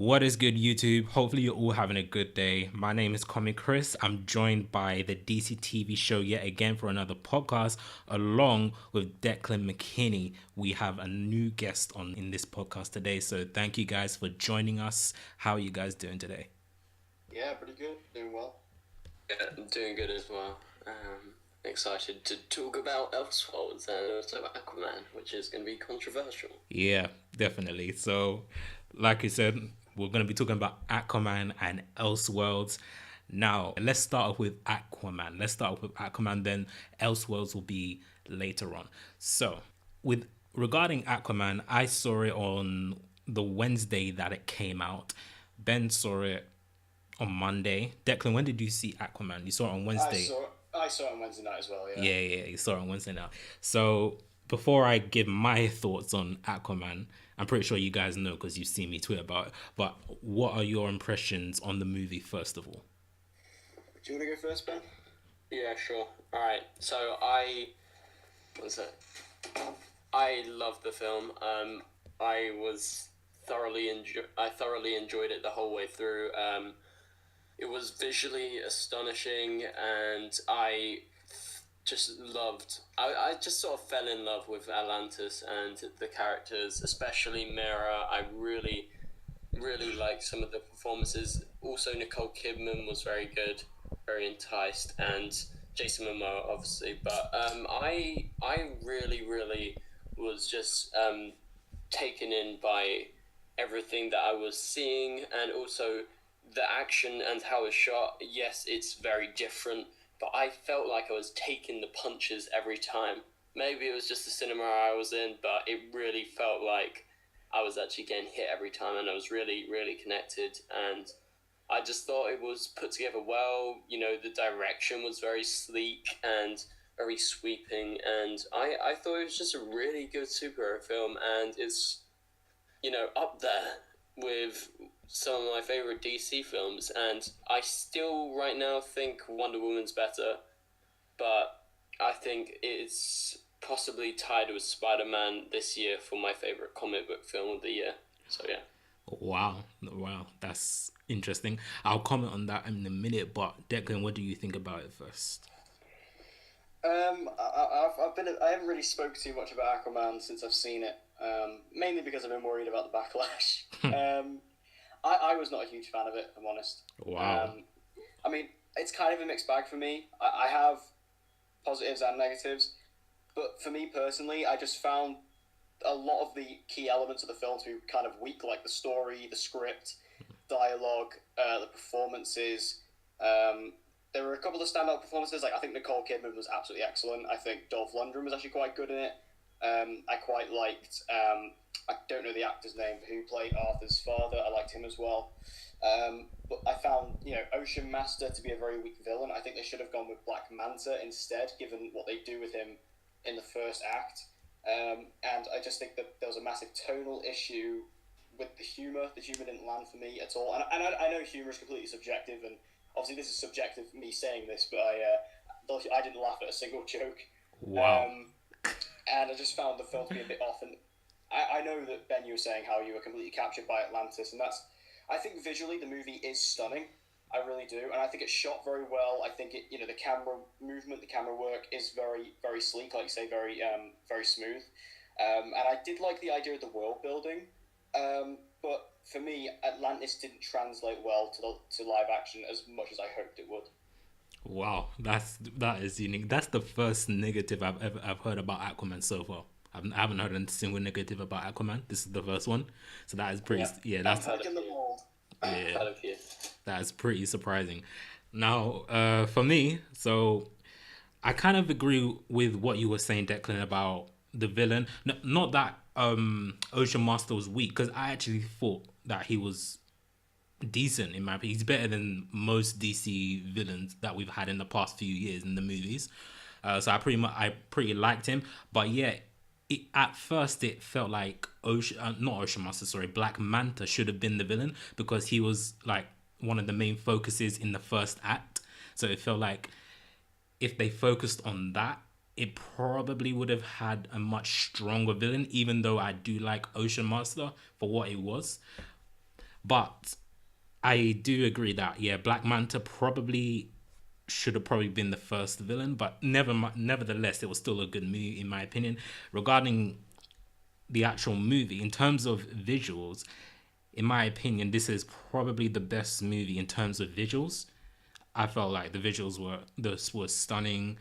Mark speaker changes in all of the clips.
Speaker 1: What is good, YouTube? Hopefully, you're all having a good day. My name is Comic Chris. I'm joined by the DC TV Show yet again for another podcast, along with Declan Mckinney. We have a new guest on in this podcast today, so thank you guys for joining us. How are you guys doing today?
Speaker 2: Yeah, pretty good. Doing well.
Speaker 3: Yeah, I'm doing good as well. Excited to talk about Elseworlds and also Aquaman, which is going to be controversial.
Speaker 1: Yeah, definitely. So, like you said, we're going to be talking about Aquaman and Elseworlds. Now, let's start off with Aquaman. Then Elseworlds will be later on. So, with regarding Aquaman, I saw it on the Wednesday that it came out. Ben saw it on Monday. Declan, when did you see Aquaman? You saw it on Wednesday.
Speaker 2: I saw it on Wednesday night as well. Yeah.
Speaker 1: Yeah, you saw it on Wednesday now. So before I give my thoughts on Aquaman, I'm pretty sure you guys know because you've seen me tweet about it. But what are your impressions on the movie first of all?
Speaker 2: Do you want to go first, Ben?
Speaker 3: Yeah, sure. All right. So I love the film. I thoroughly enjoyed it the whole way through. It was visually astonishing, and I just sort of fell in love with Atlantis and the characters, especially Mera. I really, really liked some of the performances. Also, Nicole Kidman was very good, very enticed, and Jason Momoa, obviously. But I really, really was just taken in by everything that I was seeing, and also the action and how it's shot. Yes, it's very different, but I felt like I was taking the punches every time. Maybe it was just the cinema I was in, but it really felt like I was actually getting hit every time, and I was really, really connected. And I just thought it was put together well. You know, the direction was very sleek and very sweeping, and I thought it was just a really good superhero film, and it's, you know, up there with some of my favorite DC films, and I still right now think Wonder Woman's better, but I think it's possibly tied with Spider-Man this year for my favorite comic book film of the year. So yeah.
Speaker 1: Wow, that's interesting. I'll comment on that in a minute, but Declan, what do you think about it first?
Speaker 2: I haven't really spoke too much about Aquaman since I've seen it. Mainly because I've been worried about the backlash. I was not a huge fan of it, if I'm honest.
Speaker 1: Wow.
Speaker 2: I mean, it's kind of a mixed bag for me. I have positives and negatives, but for me personally, I just found a lot of the key elements of the film to be kind of weak, like the story, the script, dialogue, the performances. There were a couple of standout performances. Like, I think Nicole Kidman was absolutely excellent. I think Dolph Lundgren was actually quite good in it. I quite liked, I don't know the actor's name, who played Arthur's father. I liked him as well. But I found, Ocean Master to be a very weak villain. I think they should have gone with Black Manta instead, given what they do with him in the first act. And I just think that there was a massive tonal issue with the humour. The humour didn't land for me at all. And I know humour is completely subjective, and obviously this is subjective, me saying this, but I didn't laugh at a single joke.
Speaker 1: Wow.
Speaker 2: And I just found the film to be a bit off. And I know that, Ben, you were saying how you were completely captured by Atlantis, and I think visually the movie is stunning. I really do, and I think it's shot very well. I think the camera movement, the camera work is very, very sleek, like you say, very, very smooth. And I did like the idea of the world building, but for me, Atlantis didn't translate well to live action as much as I hoped it would.
Speaker 1: Wow, that is unique. That's the first negative I've heard about Aquaman so far. I haven't heard a single negative about Aquaman. This is the first one, so that is pretty. Yeah, that's
Speaker 2: in the mold.
Speaker 1: Yeah, that's pretty surprising. Now, for me, so I kind of agree with what you were saying, Declan, about the villain. No, not that Ocean Master was weak, because I actually thought that he was decent in my opinion. He's better than most DC villains that we've had in the past few years in the movies. So I pretty liked him, but yeah, at first it felt like not Ocean Master, sorry, Black Manta should have been the villain because he was like one of the main focuses in the first act. So it felt like if they focused on that, it probably would have had a much stronger villain, even though I do like Ocean Master for what it was. But I do agree that, yeah, Black Manta probably should have probably been the first villain, but nevertheless, it was still a good movie in my opinion. Regarding the actual movie, in terms of visuals, in my opinion, this is probably the best movie in terms of visuals. I felt like the visuals were stunning.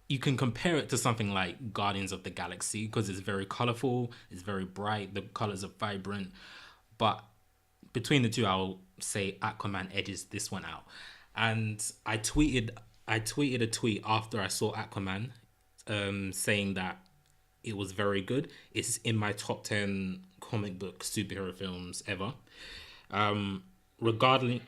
Speaker 1: You can compare it to something like Guardians of the Galaxy because it's very colorful, it's very bright, the colors are vibrant. But between the two, I'll say Aquaman edges this one out. And I tweeted a tweet after I saw Aquaman, saying that it was very good. It's in my top 10 comic book superhero films ever. Regarding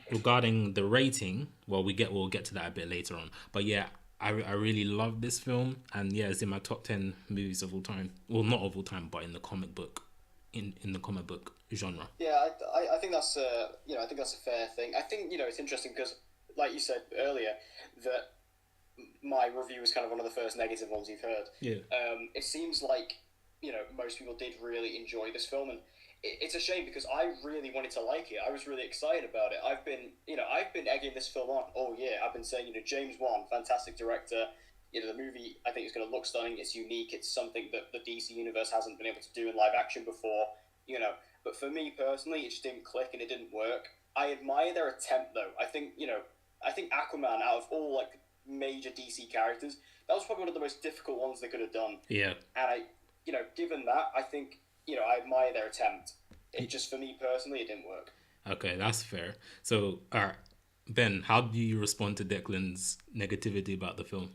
Speaker 1: the rating, well, we'll get to that a bit later on. But yeah, I really love this film, and yeah, it's in my top 10 movies of all time. Well, not of all time, but in the comic book, in the comic book genre.
Speaker 2: Yeah, I think that's I think that's a fair thing. I think it's interesting because, like you said earlier, that my review was kind of one of the first negative ones you've heard.
Speaker 1: Yeah.
Speaker 2: It seems like most people did really enjoy this film, and it's a shame because I really wanted to like it. I was really excited about it. I've been egging this film on all year. I've been saying, James Wan, fantastic director. The movie I think is going to look stunning. It's unique. It's something that the DC universe hasn't been able to do in live action before. But for me personally, it just didn't click and it didn't work. I admire their attempt though. I think Aquaman, out of all like major DC characters, that was probably one of the most difficult ones they could have done.
Speaker 1: Yeah.
Speaker 2: And given that, I think I admire their attempt. It just, for me personally, it didn't work.
Speaker 1: Okay, that's fair. So, all right, Ben, how do you respond to Declan's negativity about the film?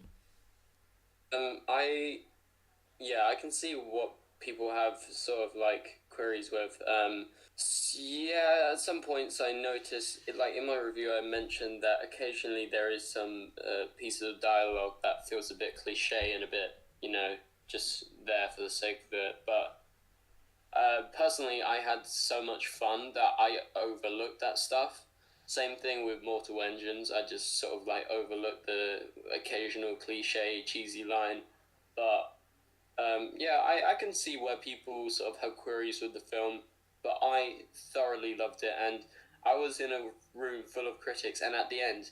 Speaker 3: I can see what people have sort of like queries with. At some points I noticed, like in my review, I mentioned that occasionally there is some pieces of dialogue that feels a bit cliche and a bit, just there for the sake of it. But personally, I had so much fun that I overlooked that stuff. Same thing with Mortal Engines. I just sort of like overlooked the occasional cliche, cheesy line. But I can see where people sort of have queries with the film. But I thoroughly loved it, and I was in a room full of critics, and at the end,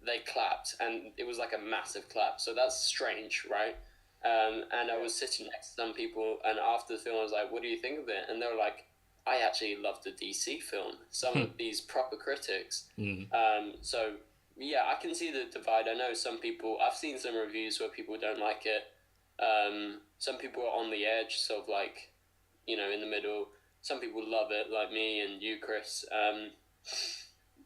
Speaker 3: they clapped, and it was like a massive clap. So that's strange, right? And I was sitting next to some people, and after the film, I was like, "What do you think of it?" And they were like, "I actually loved the DC film." Some of these proper critics. So yeah, I can see the divide. I know some people. I've seen some reviews where people don't like it. Some people are on the edge, sort of like, in the middle. Some people love it, like me and you, Chris.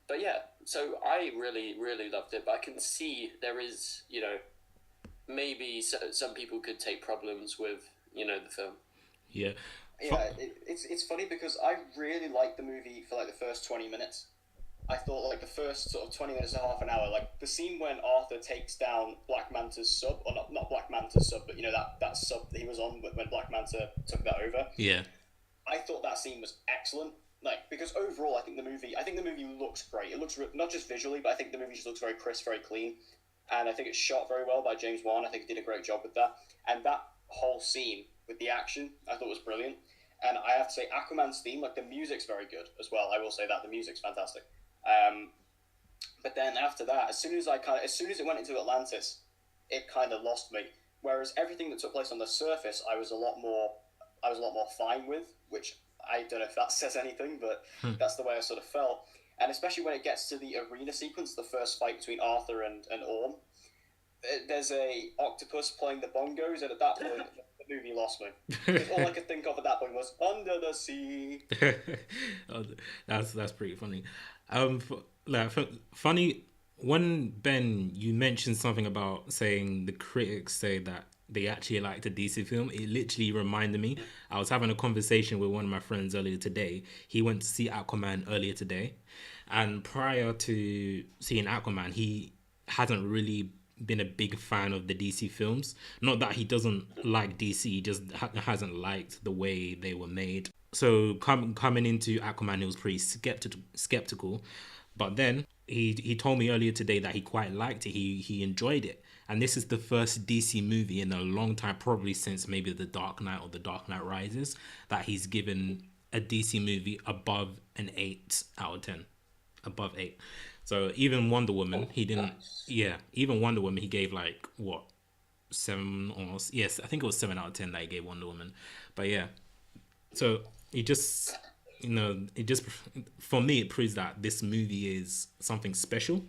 Speaker 3: But yeah, so I really, really loved it. But I can see there is, maybe some people could take problems with, the film.
Speaker 1: Yeah.
Speaker 2: Yeah, it's funny because I really liked the movie for like the first 20 minutes. I thought like the first sort of 20 minutes to half an hour, like the scene when Arthur takes down Black Manta's sub, or not Black Manta's sub, but that sub that he was on when Black Manta took that over.
Speaker 1: Yeah.
Speaker 2: I thought that scene was excellent. Like, because overall, I think the movie looks great. It looks not just visually, but I think the movie just looks very crisp, very clean, and I think it's shot very well by James Wan. I think he did a great job with that, and that whole scene with the action, I thought was brilliant. And I have to say, Aquaman's theme, like the music's very good as well. I will say that the music's fantastic. But then after that, as soon as it went into Atlantis, it kind of lost me. Whereas everything that took place on the surface, I was a lot more fine with, which I don't know if that says anything, but that's the way I sort of felt. And especially when it gets to the arena sequence, the first fight between Arthur and Orm, there's a octopus playing the bongos, and at that point, the movie lost me. Because all I could think of at that point was "Under the Sea."
Speaker 1: Oh, that's pretty funny. Funny when Ben, you mentioned something about saying the critics say that they actually liked a DC film. It literally reminded me. I was having a conversation with one of my friends earlier today. He went to see Aquaman earlier today, and prior to seeing Aquaman, he hasn't really been a big fan of the DC films. Not that he doesn't like DC, he just hasn't liked the way they were made. So coming into Aquaman, he was pretty skeptical. But then he told me earlier today that he quite liked it. He enjoyed it. And this is the first DC movie in a long time, probably since maybe The Dark Knight or The Dark Knight Rises, that he's given a DC movie above an 8 out of 10, above 8. So even Wonder Woman, he didn't.
Speaker 3: Nice.
Speaker 1: Yeah, even Wonder Woman, he gave like what 7 almost. Yes, I think it was 7 out of 10 that he gave Wonder Woman. But yeah, so it just, it just, for me, it proves that this movie is something special.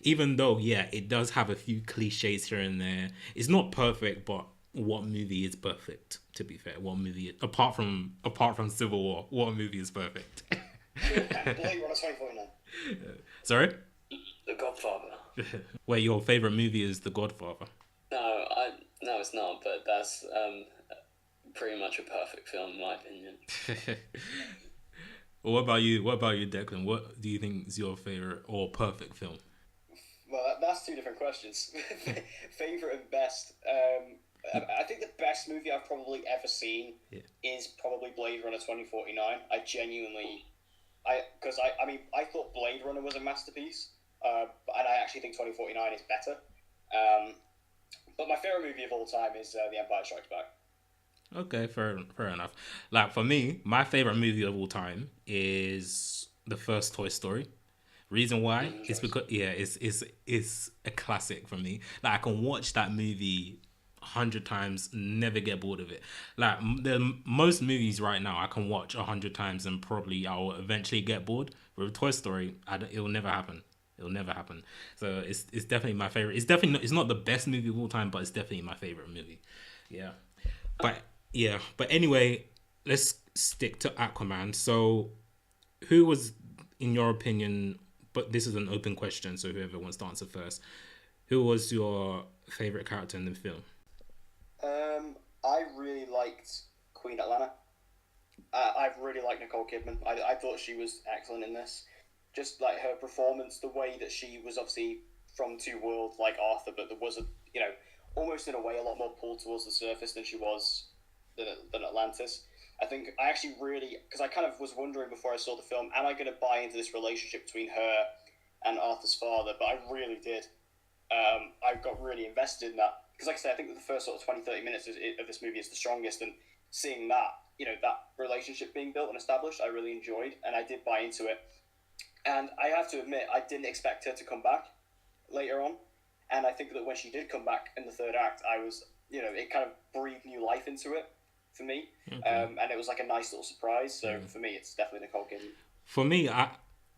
Speaker 1: Even though, yeah, it does have a few cliches here and there. It's not perfect, but what movie is perfect? To be fair, what movie apart from Civil War, what movie is perfect?
Speaker 2: Blade Runner 2049.
Speaker 1: Sorry,
Speaker 3: The Godfather.
Speaker 1: wait, your favorite movie is The Godfather?
Speaker 3: No, it's not. But that's pretty much a perfect film in my opinion.
Speaker 1: What about you? What about you, Declan? What do you think is your favorite or perfect film?
Speaker 2: Well, that's two different questions. Favorite and best. I think the best movie I've probably ever seen is probably Blade Runner 2049. I genuinely, I thought Blade Runner was a masterpiece, and I actually think 2049 is better. But my favorite movie of all time is The Empire Strikes Back.
Speaker 1: Okay, fair enough. Like for me, my favorite movie of all time is the first Toy Story. Reason why is because it's a classic for me. Like I can watch that movie 100 times, never get bored of it. Like most movies right now, I can watch 100 times and probably I'll eventually get bored. With Toy Story, it'll never happen. It'll never happen. So it's definitely my favorite. It's not the best movie of all time, but it's definitely my favorite movie. Yeah, but anyway, let's stick to Aquaman. So, who was, in your opinion? But this is an open question, so whoever wants to answer first. Who was your favorite character in the film?
Speaker 2: I really liked Queen Atlanta. I really liked Nicole Kidman. I thought she was excellent in this. Just like her performance, the way that she was obviously from two worlds like Arthur, but there was almost in a way a lot more pulled towards the surface than she was than Atlantis. I think I actually really, because I kind of was wondering before I saw the film, am I going to buy into this relationship between her and Arthur's father? But I really did. I got really invested in that. Because like I said, I think that the first sort of 20-30 minutes of this movie is the strongest, and seeing that, that relationship being built and established, I really enjoyed, and I did buy into it. And I have to admit, I didn't expect her to come back later on. And I think that when she did come back in the third act, I was, it kind of breathed new life into it for me. Okay. And it was like a nice little surprise. So for me, it's definitely Nicole Kidman.
Speaker 1: For me,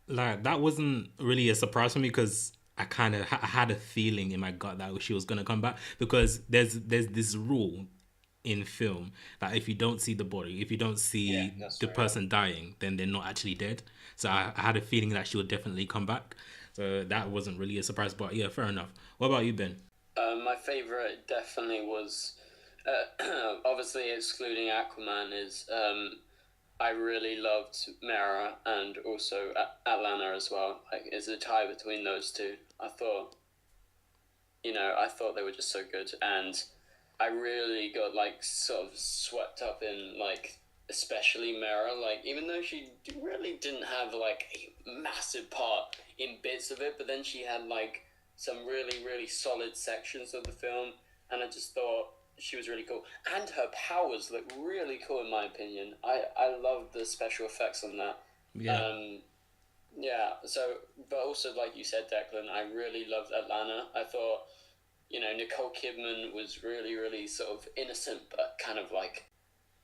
Speaker 1: that wasn't really a surprise for me because I kind of had a feeling in my gut that she was going to come back, because there's this rule in film that if you don't see the body, if you don't see the person dying, then they're not actually dead. So I had a feeling that she would definitely come back. So that wasn't really a surprise, but yeah, fair enough. What about you, Ben?
Speaker 3: My favorite definitely was, obviously excluding Aquaman, is I really loved Mera and also Atlanta as well. Like, it's a tie between those two. I thought they were just so good, and I really got like sort of swept up in like, especially Mera, like even though she really didn't have like a massive part in bits of it, but then she had like some really, really solid sections of the film, and I just thought she was really cool, and her powers look really cool in my opinion. I loved the special effects on that. So, but also like you said, Declan, I really loved Atlanta. I thought, Nicole Kidman was really, really sort of innocent, but kind of like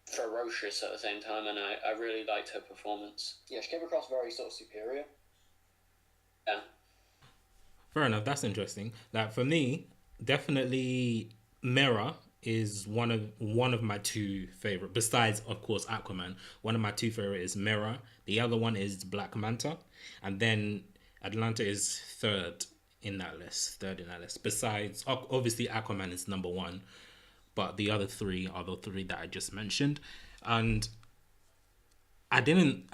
Speaker 3: ferocious at the same time, and I really liked her performance.
Speaker 2: Yeah, she came across very sort of superior.
Speaker 3: Yeah.
Speaker 1: Fair enough. That's interesting. Like for me, definitely Mera is one of my two favorite. Besides, of course, Aquaman. One of my two favorite is Mera. The other one is Black Manta, and then Atlanta is third in that list. Besides, obviously, Aquaman is number one. But the other three are the three that I just mentioned. And I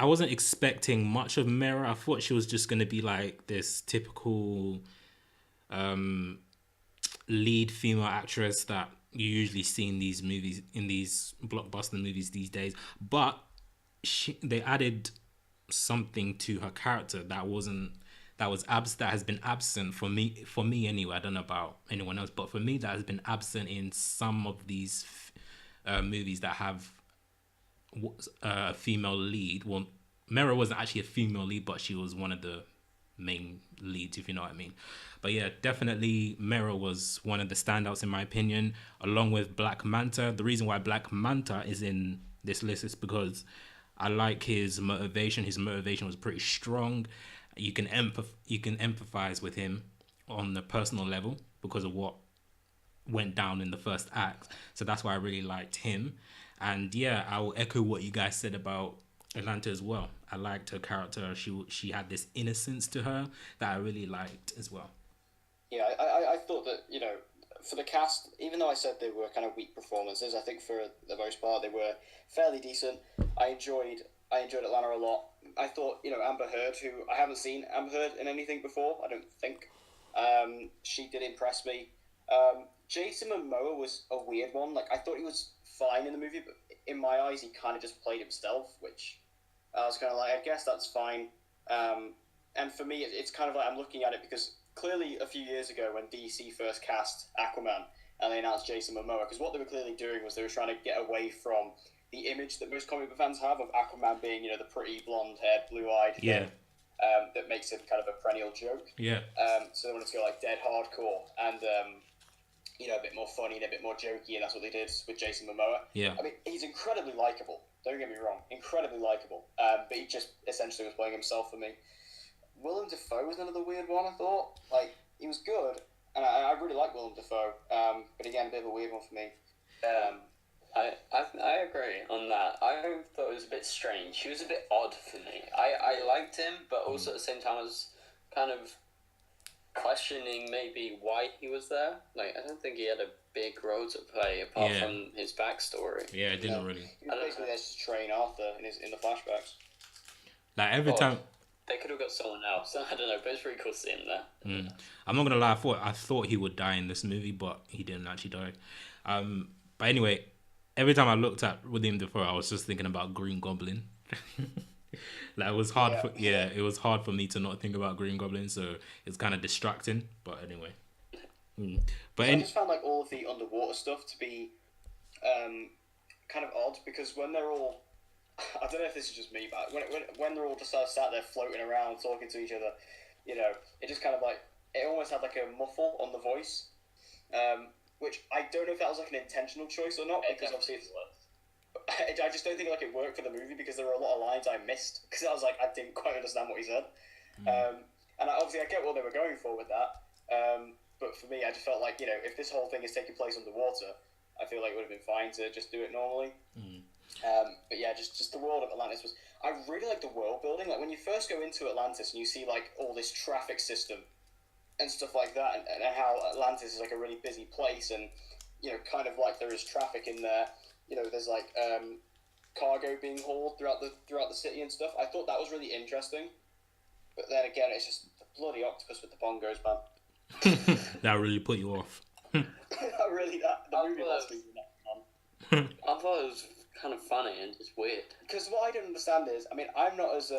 Speaker 1: wasn't expecting much of Mera. I thought she was just going to be like this typical lead female actress that you usually see in these movies, in these blockbuster movies these days. But they added something to her character that has been absent for me anyway. I don't know about anyone else, but for me that has been absent in some of these movies that have a female lead. Well, Mera wasn't actually a female lead, but she was one of the main leads, if you know what I mean. But yeah, definitely Mera was one of the standouts in my opinion, along with Black Manta. The reason why Black Manta is in this list is because I like his motivation. His motivation was pretty strong. You can empathize with him on the personal level because of what went down in the first act. So that's why I really liked him. And yeah, I will echo what you guys said about Atlanta as well. I liked her character. She had this innocence to her that I really liked as well.
Speaker 2: Yeah, I thought that, you know, for the cast, even though I said they were kind of weak performances, I think for the most part they were fairly decent. I enjoyed Atlanta a lot. I thought, you know, Amber Heard, who I haven't seen Amber Heard in anything before, I don't think. She did impress me. Jason Momoa was a weird one. Like, I thought he was fine in the movie, but in my eyes, he kind of just played himself, which I was kind of like, I guess that's fine. And for me, it's kind of like I'm looking at it because clearly a few years ago when DC first cast Aquaman and they announced Jason Momoa, because what they were clearly doing was they were trying to get away from the image that most comic book fans have of Aquaman being, you know, the pretty blonde-haired, blue-eyed thing, that makes him kind of a perennial joke.
Speaker 1: Yeah.
Speaker 2: So they wanted to go like dead hardcore and, you know, a bit more funny and a bit more jokey, and that's what they did with Jason Momoa.
Speaker 1: Yeah.
Speaker 2: I mean, he's incredibly likable. Don't get me wrong, incredibly likable. But he just essentially was playing himself for me. Willem Dafoe was another weird one, I thought. Like, he was good, and I really like Willem Dafoe. But again, a bit of a weird one for me.
Speaker 3: I agree on that. I thought it was a bit strange. He was a bit odd for me. I liked him, but also at the same time I was kind of questioning maybe why he was there. Like, I don't think he had a big role to play apart from his backstory.
Speaker 1: Yeah, it didn't really.
Speaker 2: He was basically there to train Arthur in the flashbacks.
Speaker 1: Like, every time...
Speaker 3: They could have got someone else. I don't know, but it's pretty cool to see him there.
Speaker 1: I'm not gonna lie, I thought he would die in this movie, but he didn't actually die. But anyway, every time I looked at William Dafoe, I was just thinking about Green Goblin. Like, it was hard it was hard for me to not think about Green Goblin, so it's kind of distracting. But anyway,
Speaker 2: I just found like all of the underwater stuff to be kind of odd, because when they're all, I don't know if this is just me, but when they're all just sort of sat there floating around talking to each other, you know, it just kind of like, it almost had like a muffle on the voice, which I don't know if that was like an intentional choice or not, because obviously I just don't think like it worked for the movie, because there were a lot of lines I missed because I was like, I didn't quite understand what he said. And obviously I get what they were going for with that, but for me I just felt like, you know, if this whole thing is taking place underwater, I feel like it would have been fine to just do it normally. But yeah, just the world of Atlantis was, I really like the world building. Like, when you first go into Atlantis and you see like all this traffic system and stuff like that, and how Atlantis is like a really busy place, and, you know, kind of like there is traffic in there, you know, there's like cargo being hauled throughout the city and stuff. I thought that was really interesting, but then again, it's just the bloody octopus with the bongos, man.
Speaker 1: That really put you off.
Speaker 2: The movie lost me with that one.
Speaker 3: I thought it was kind of funny and just weird. Because
Speaker 2: what I don't understand is, I mean, I'm not as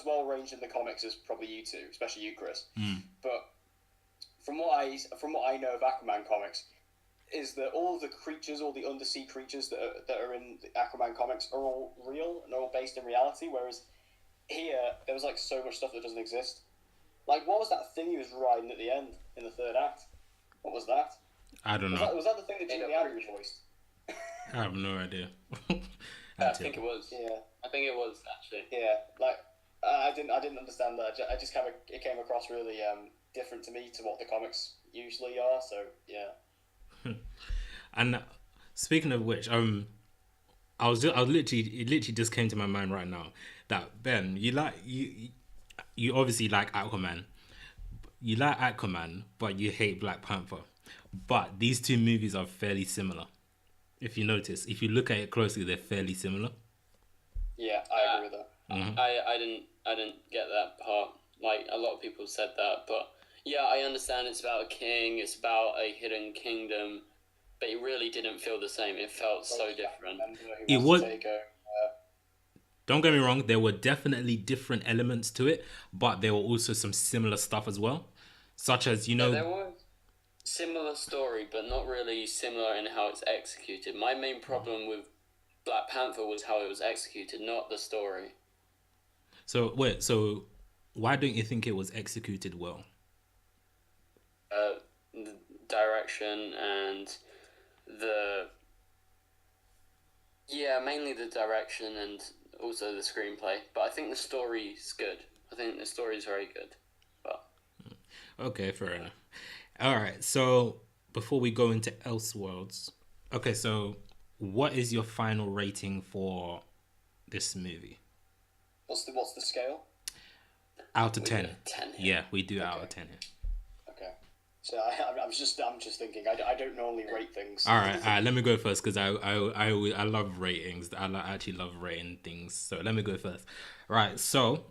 Speaker 2: well ranged in the comics as probably you two, especially you, Chris. But from what I know of Aquaman comics, is that all of the creatures, all the undersea creatures that are in the Aquaman comics are all real and all based in reality, whereas here there was like so much stuff that doesn't exist. Like, what was that thing he was riding at the end in the third act? What was that?
Speaker 1: I don't know.
Speaker 2: Was that the thing that Jimmy Andrews voiced?
Speaker 1: I have no idea.
Speaker 3: I think it was. Yeah, I think it was actually.
Speaker 2: Yeah, like I didn't understand that. I just kind of, it came across really different to me to what the comics usually are. So yeah.
Speaker 1: And speaking of which, it literally just came to my mind right now that Ben, you obviously like Aquaman. You like Aquaman, but you hate Black Panther. But these two movies are fairly similar. If you notice, if you look at it closely, they're fairly similar.
Speaker 2: Yeah, I agree with that.
Speaker 3: Mm-hmm. I didn't get that part. Like, a lot of people said that, but yeah, I understand it's about a king, it's about a hidden kingdom, but it really didn't feel the same. It felt so different.
Speaker 1: It was. Don't get me wrong, there were definitely different elements to it, but there were also some similar stuff as well, such as, you know.
Speaker 3: Yeah, there was similar story, but not really similar in how it's executed. My main problem with Black Panther was how it was executed, not the story.
Speaker 1: So wait, so why don't you think it was executed well?
Speaker 3: The direction and the mainly the direction and also the screenplay. But I think the story's good. I think the story's very good. But
Speaker 1: Okay, fair enough. All right, so before we go into Elseworlds, okay, so what is your final rating for this movie?
Speaker 2: What's the scale?
Speaker 1: Out of
Speaker 3: we
Speaker 1: 10.
Speaker 3: give it 10 here.
Speaker 1: Yeah, we do out
Speaker 2: Okay.
Speaker 1: of 10 here.
Speaker 2: Okay. So I'm just thinking. I don't normally rate things.
Speaker 1: All right, let me go first because I love ratings. Actually love rating things. So let me go first. Right, so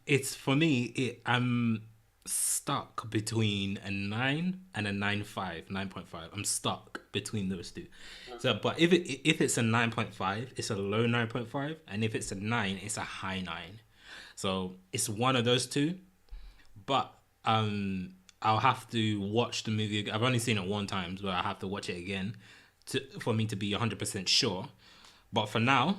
Speaker 1: it's for me. I'm stuck between a 9 and a 9.5, 9.5. I'm stuck between those two. So, but if it's a 9.5, it's a low 9.5, and if it's a 9, it's a high 9. So it's one of those two. But I'll have to watch the movie. I've only seen it one time, so I have to watch it again for me to be 100% sure. But for now,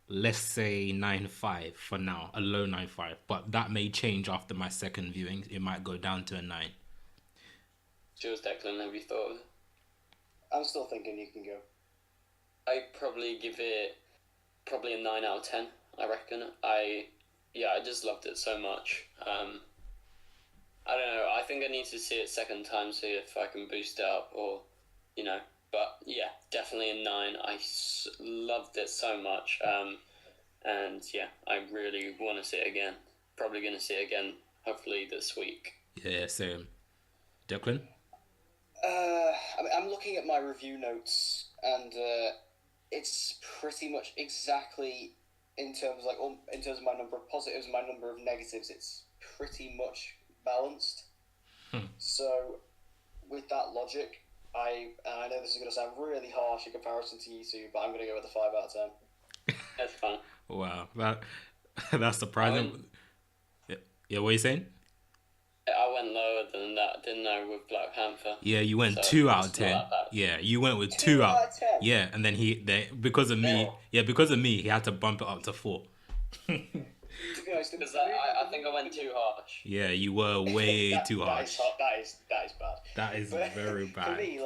Speaker 1: let's say 9.5 for now, a low 9.5. But that may change after my second viewing. It might go down to a 9.
Speaker 3: Jules, Declan, have you thought of it?
Speaker 2: I'm still thinking you can go.
Speaker 3: I'd probably give it a 9 out of 10, I reckon. I just loved it so much. I don't know, I think I need to see it second time, see if I can boost it up or, but yeah, definitely a 9. I loved it so much. And yeah, I really want to see it again. Probably going to see it again, hopefully this week.
Speaker 1: Yeah, same. Declan?
Speaker 2: I'm looking at my review notes, and it's pretty much exactly in terms of my number of positives and my number of negatives. It's pretty much balanced. So, with that logic, I know this is going to sound really harsh in comparison to you two, but I'm going to go with a 5 out of 10.
Speaker 3: That's fine.
Speaker 1: Wow, that's surprising. Yeah, what are you saying?
Speaker 3: I went lower than that, didn't I, with Black Panther?
Speaker 1: Yeah, you went
Speaker 3: So
Speaker 1: 2 out of
Speaker 3: it's not
Speaker 1: 10.
Speaker 3: that bad.
Speaker 1: Yeah, you went with
Speaker 2: 2
Speaker 1: 2
Speaker 2: out
Speaker 1: out.
Speaker 2: of 10?
Speaker 1: Yeah, and then because of me, he had to bump it up to 4.
Speaker 2: To be honest,
Speaker 3: Because I think I went too harsh.
Speaker 1: Yeah, you were way too harsh.
Speaker 2: That is bad.
Speaker 1: That is
Speaker 2: But
Speaker 1: very bad.
Speaker 2: For me,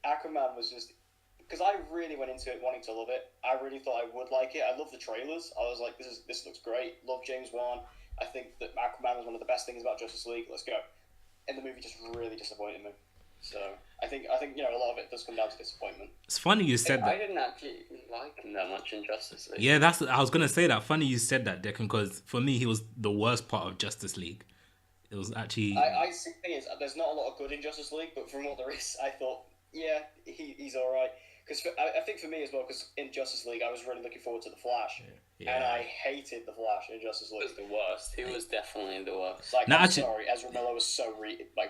Speaker 2: Aquaman was just because I really went into it wanting to love it. I really thought I would like it. I love the trailers. I was like, this looks great. Love James Wan. I think that Aquaman was one of the best things about Justice League. Let's go. And the movie just really disappointed me. So I think a lot of it does come down to disappointment.
Speaker 1: It's funny you said
Speaker 3: I
Speaker 1: that.
Speaker 3: didn't actually like him that much in Justice League.
Speaker 1: Yeah, I was gonna say that. Funny you said that, Declan, because for me he was the worst part of Justice League. It was actually.
Speaker 2: I see. The thing is, there's not a lot of good in Justice League, but from what there is, I thought, yeah, he's all right. Because I think for me as well, because in Justice League, I was really looking forward to the Flash, and I hated the Flash in Justice
Speaker 3: He
Speaker 2: League.
Speaker 3: was the worst. He was definitely the worst.
Speaker 2: Sorry, Ezra Miller was so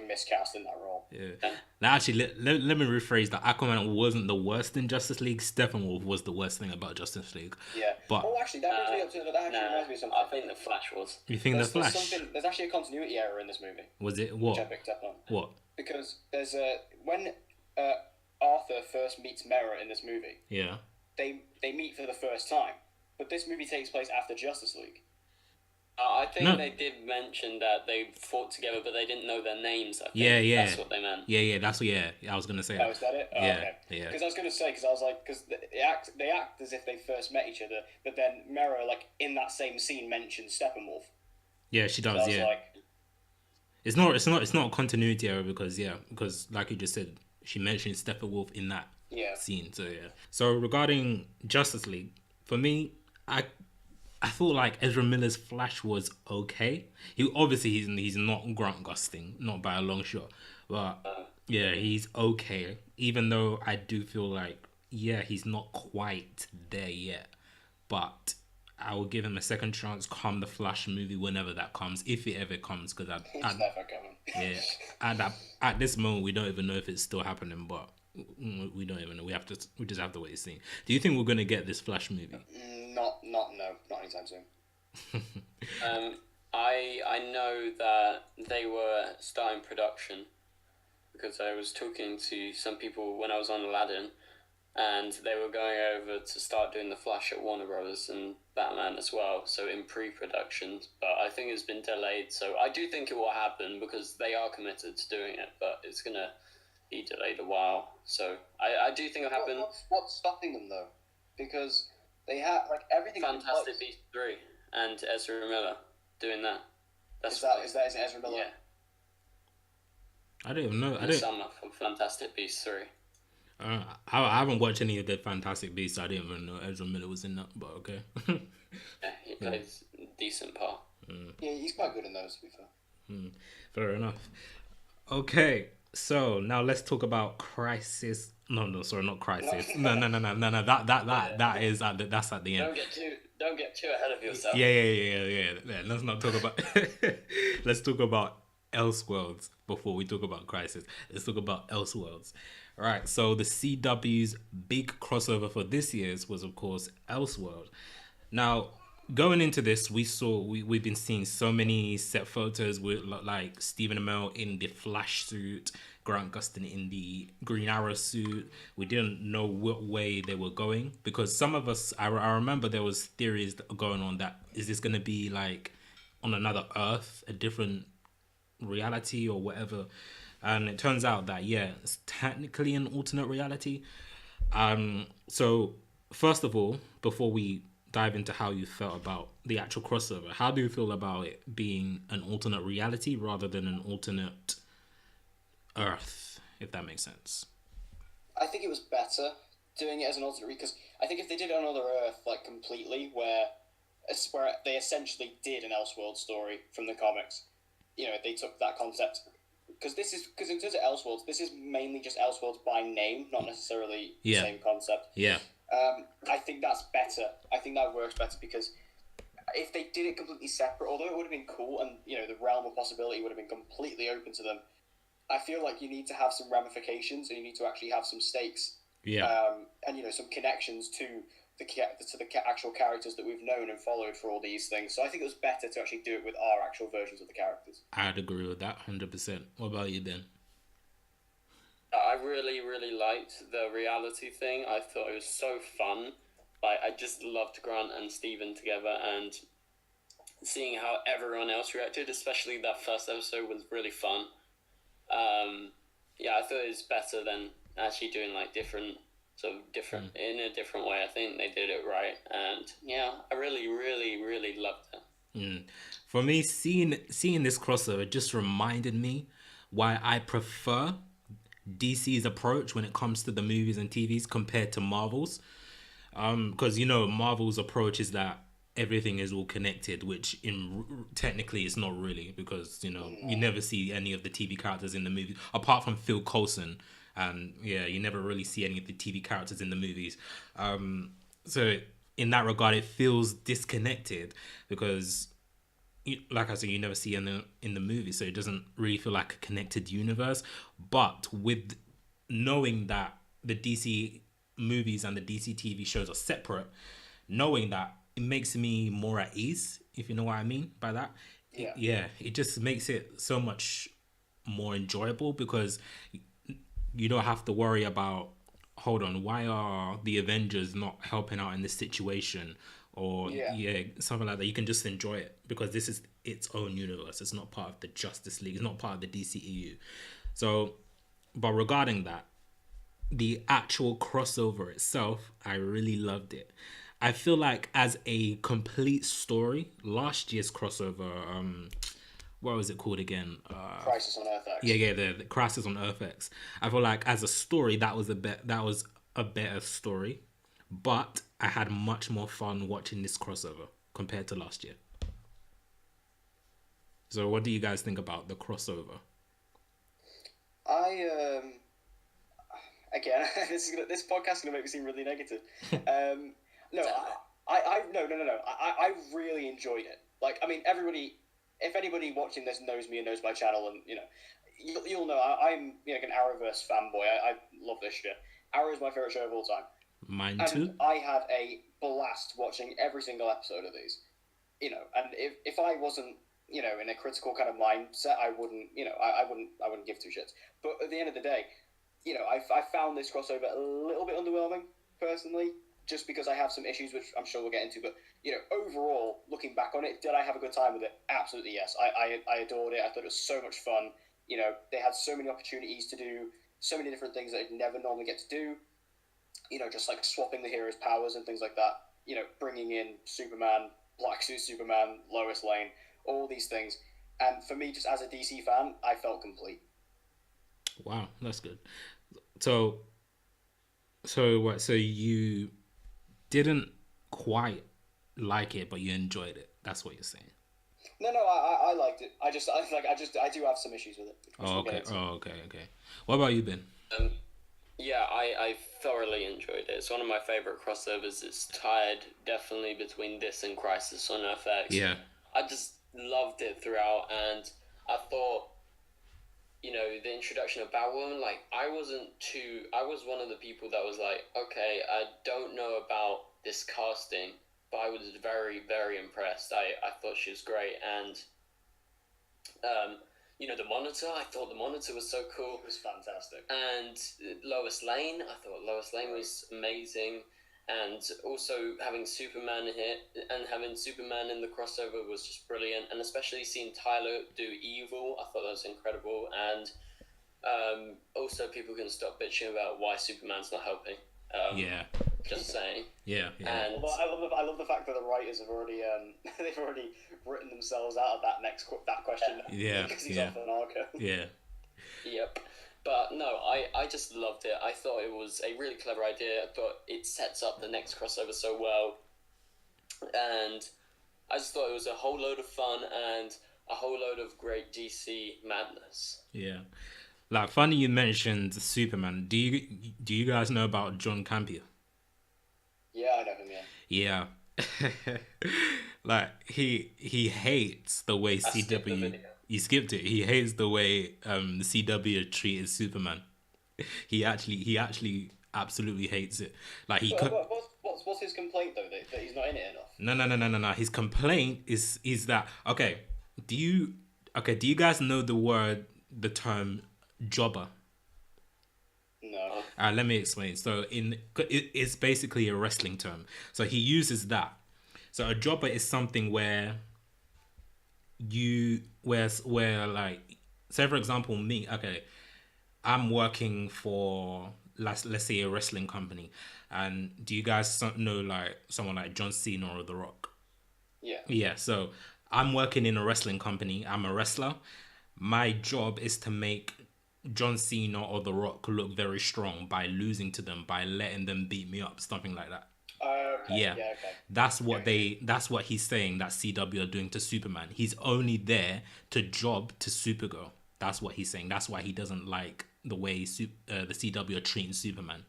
Speaker 2: miscast in that role.
Speaker 1: Yeah. Now, actually, let me rephrase that. Aquaman wasn't the worst in Justice League. Steppenwolf was the worst thing about Justice League.
Speaker 2: Yeah.
Speaker 1: But
Speaker 2: Actually, that brings me up to that. Actually reminds me of something.
Speaker 3: I think the Flash was.
Speaker 1: You think
Speaker 2: There's
Speaker 1: the Flash?
Speaker 2: There's actually a continuity error in this movie,
Speaker 1: Was it
Speaker 2: which I
Speaker 1: what?
Speaker 2: picked up on.
Speaker 1: What?
Speaker 2: Because there's when Arthur first meets Mera in this movie,
Speaker 1: Yeah.
Speaker 2: they meet for the first time, but this movie takes place after Justice League.
Speaker 3: I think
Speaker 1: No.
Speaker 3: they did mention that they fought together, but they didn't know their names. I think.
Speaker 1: Yeah.
Speaker 3: That's what they meant.
Speaker 1: Yeah. That's what. Yeah, I was gonna say.
Speaker 2: Oh, is that it? Oh,
Speaker 1: Yeah,
Speaker 2: okay.
Speaker 1: yeah.
Speaker 2: Because I was going to say, because they act as if they first met each other, but then Mera, in that same scene, mentions Steppenwolf.
Speaker 1: Yeah, she
Speaker 2: So I
Speaker 1: does.
Speaker 2: was
Speaker 1: Yeah.
Speaker 2: like,
Speaker 1: It's not a continuity error because like you just said, she mentioned Steppenwolf in that
Speaker 2: yeah.
Speaker 1: scene. So yeah. So regarding Justice League, for me, I thought like Ezra Miller's Flash was okay. He's not Grant Gustin, not by a long shot, but yeah, he's okay. Even though I do feel like he's not quite there yet, but I will give him a second chance. Come the Flash movie whenever that comes, if it ever comes, because
Speaker 2: It's never coming.
Speaker 1: at this moment we don't even know if it's still happening, but we don't even know. We just have to wait and see. Do you think we're gonna get this Flash movie?
Speaker 2: Not anytime soon.
Speaker 3: I know that they were starting production because I was talking to some people when I was on Aladdin, and they were going over to start doing the Flash at Warner Brothers and Batman as well, so in pre-production. But I think it's been delayed, so I do think it will happen because they are committed to doing it, but it's gonna be delayed a while. So I do think it'll happen.
Speaker 2: What's stopping them though? Because they have like everything.
Speaker 3: Fantastic Beasts 3 and Ezra Miller doing that.
Speaker 2: Is it Ezra Miller?
Speaker 3: Yeah.
Speaker 1: I don't even know.
Speaker 3: The summer for Fantastic Beasts 3.
Speaker 1: I haven't watched any of the Fantastic Beasts. I didn't even know Ezra Miller was in that, but okay.
Speaker 3: Yeah, he plays a decent part.
Speaker 2: Yeah, he's quite good in those, to be fair.
Speaker 1: Fair enough. Okay, so now let's talk about Crisis. No, sorry, not Crisis. No. That's at the end.
Speaker 3: Don't get too ahead of yourself.
Speaker 1: Yeah. Let's not talk about. Let's talk about Elseworlds before we talk about Crisis. Let's talk about Elseworlds. All right, so the CW's big crossover for this year's was, of course, Elseworld. Now, going into this, we've been seeing so many set photos with like Stephen Amell in the Flash suit, Grant Gustin in the Green Arrow suit. We didn't know what way they were going because some of us, I remember there was theories going on that is this going to be like on another Earth, a different reality or whatever. And it turns out that, yeah, it's technically an alternate reality. So first of all, before we dive into how you felt about the actual crossover, how do you feel about it being an alternate reality rather than an alternate Earth, if that makes sense?
Speaker 2: I think it was better doing it as an alternate because I think if they did it on another Earth, like completely, where they essentially did an Elseworlds story from the comics, they took that concept. Because in terms of Elseworlds, this is mainly just Elseworlds by name, not necessarily the same concept.
Speaker 1: Yeah.
Speaker 2: I think that's better. I think that works better because if they did it completely separate, although it would have been cool and the realm of possibility would have been completely open to them, I feel like you need to have some ramifications and you need to actually have some stakes.
Speaker 1: Yeah.
Speaker 2: And some connections to the actual characters that we've known and followed for all these things. So I think it was better to actually do it with our actual versions of the characters.
Speaker 1: I'd agree with that 100%. What about you, Ben?
Speaker 3: I really, really liked the reality thing. I thought it was so fun. Like, I just loved Grant and Steven together, and seeing how everyone else reacted, especially that first episode, was really fun. I thought it was better than actually doing like different in a different way. I think they did it right, and I really, really, really loved it.
Speaker 1: For me, seeing this crossover just reminded me why I prefer DC's approach when it comes to the movies and TVs compared to Marvel's. Because Marvel's approach is that everything is all connected, which technically it's not really, because you never see any of the TV characters in the movie apart from Phil Coulson. And you never really see any of the TV characters in the movies. So in that regard, it feels disconnected because, like I said, you never see in the movie, so it doesn't really feel like a connected universe. But with knowing that the DC movies and the DC TV shows are separate, knowing that, it makes me more at ease, if you know what I mean by that. It just makes it so much more enjoyable because you don't have to worry about, hold on, why are the Avengers not helping out in this situation? Or something like that. You can just enjoy it because this is its own universe. It's not part of the Justice League. It's not part of the DCEU. So, but regarding that, the actual crossover itself, I really loved it. I feel like as a complete story, last year's crossover, what was it called again?
Speaker 2: Crisis on Earth X.
Speaker 1: The Crisis on Earth X. I feel like as a story, that was a better story, but I had much more fun watching this crossover compared to last year. So, what do you guys think about the crossover?
Speaker 2: Again, this podcast is gonna make me seem really negative. No. I really enjoyed it. Like, I mean, if anybody watching this knows me and knows my channel, and you'll know I'm like an Arrowverse fanboy. I love this shit. Arrow is my favorite show of all time.
Speaker 1: Mine too.
Speaker 2: And I had a blast watching every single episode of these. And if I wasn't in a critical kind of mindset, I wouldn't I wouldn't give two shits. But at the end of the day, I found this crossover a little bit underwhelming personally, just because I have some issues which I'm sure we'll get into. But overall, looking back on it, did I have a good time with it? Absolutely yes. I adored it. I thought it was so much fun. They had so many opportunities to do so many different things that I'd never normally get to do. Just like swapping the heroes' powers and things like that. Bringing in Superman, Black Suit Superman, Lois Lane, all these things. And for me, just as a DC fan, I felt complete.
Speaker 1: Wow, that's good. So what? So you didn't quite like it, but you enjoyed it. That's what you're saying.
Speaker 2: No, I liked it. I do have some issues with it.
Speaker 1: Okay. What about you, Ben?
Speaker 3: Yeah, I thoroughly enjoyed it. It's one of my favorite crossovers. It's tied definitely between this and Crisis on Earth X.
Speaker 1: Yeah.
Speaker 3: I just loved it throughout, and I thought, the introduction of Batwoman, like, I was one of the people that was like, okay, I don't know about this casting, but I was very, very impressed. I thought she was great, and, the Monitor, I thought the Monitor was so cool.
Speaker 2: It was fantastic.
Speaker 3: And Lois Lane, I thought Lois Lane was amazing. And also having Superman here and having Superman in the crossover was just brilliant. And especially seeing Tyler do Evil, I thought that was incredible. And also people can stop bitching about why Superman's not helping. Just saying.
Speaker 1: Yeah.
Speaker 3: And
Speaker 2: I love the fact that the writers have already they've already written themselves out of that question.
Speaker 1: Yeah.
Speaker 2: Because he's off an arco.
Speaker 1: Yeah.
Speaker 3: Yep. But no, I just loved it. I thought it was a really clever idea. I thought it sets up the next crossover so well. And I just thought it was a whole load of fun and a whole load of great DC madness.
Speaker 1: Yeah. Like, funny you mentioned Superman. Do you guys know about John Campea?
Speaker 2: Yeah, I know him, yeah.
Speaker 1: Yeah. Like, he hates the way CW... You skipped it. He hates the way the CW treated Superman. He actually absolutely hates it. Like,
Speaker 2: what's his complaint though? That he's not in it enough.
Speaker 1: No. His complaint is that okay? Do you guys know the term jobber?
Speaker 2: No.
Speaker 1: Let me explain. So it's basically a wrestling term. So he uses that. So a jobber is something where like, say for example me, okay, I'm working for let's say a wrestling company, and do you guys know like someone like John Cena or The Rock? Yeah, so I'm working in a wrestling company, I'm a wrestler. My job is to make John Cena or The Rock look very strong by losing to them, by letting them beat me up, something like that.
Speaker 2: Okay.
Speaker 1: Yeah.
Speaker 2: Okay.
Speaker 1: That's what he's saying that CW are doing to Superman. He's only there to job to Supergirl. That's what he's saying. That's why he doesn't like the way the CW are treating Superman.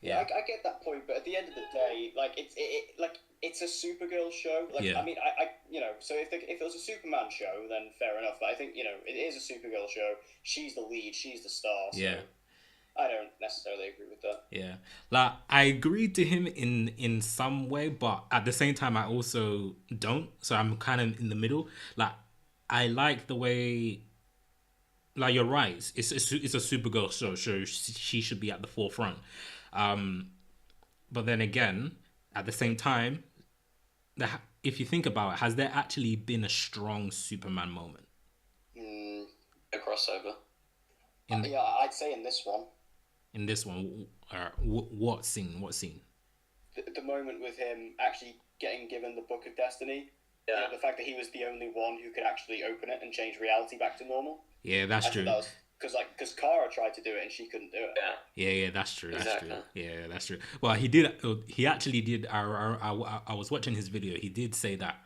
Speaker 2: Yeah, I get that point, but at the end of the day, like it's a Supergirl show. Like,
Speaker 1: yeah.
Speaker 2: I mean, so if it was a Superman show, then fair enough. But I think it is a Supergirl show. She's the lead. She's the star. So
Speaker 1: yeah.
Speaker 2: I don't necessarily agree with that.
Speaker 1: Yeah, like I agree to him in some way, but at the same time I also don't. So I'm kind of in the middle. Like, I like the way. Like, you're right. It's a Supergirl show, so she should be at the forefront. But then again, at the same time, if you think about it, has there actually been a strong Superman moment?
Speaker 3: A crossover.
Speaker 2: Yeah, I'd say in this one.
Speaker 1: In this one, what scene?
Speaker 2: The moment with him actually getting given the Book of Destiny.
Speaker 3: Yeah.
Speaker 2: The fact that he was the only one who could actually open it and change reality back to normal.
Speaker 1: Yeah, that's true.
Speaker 2: Because Kara tried to do it and she couldn't do it.
Speaker 1: Yeah, that's true.
Speaker 3: Exactly.
Speaker 1: That's true. Yeah, that's true. Well, he did. He actually did. I was watching his video. He did say that.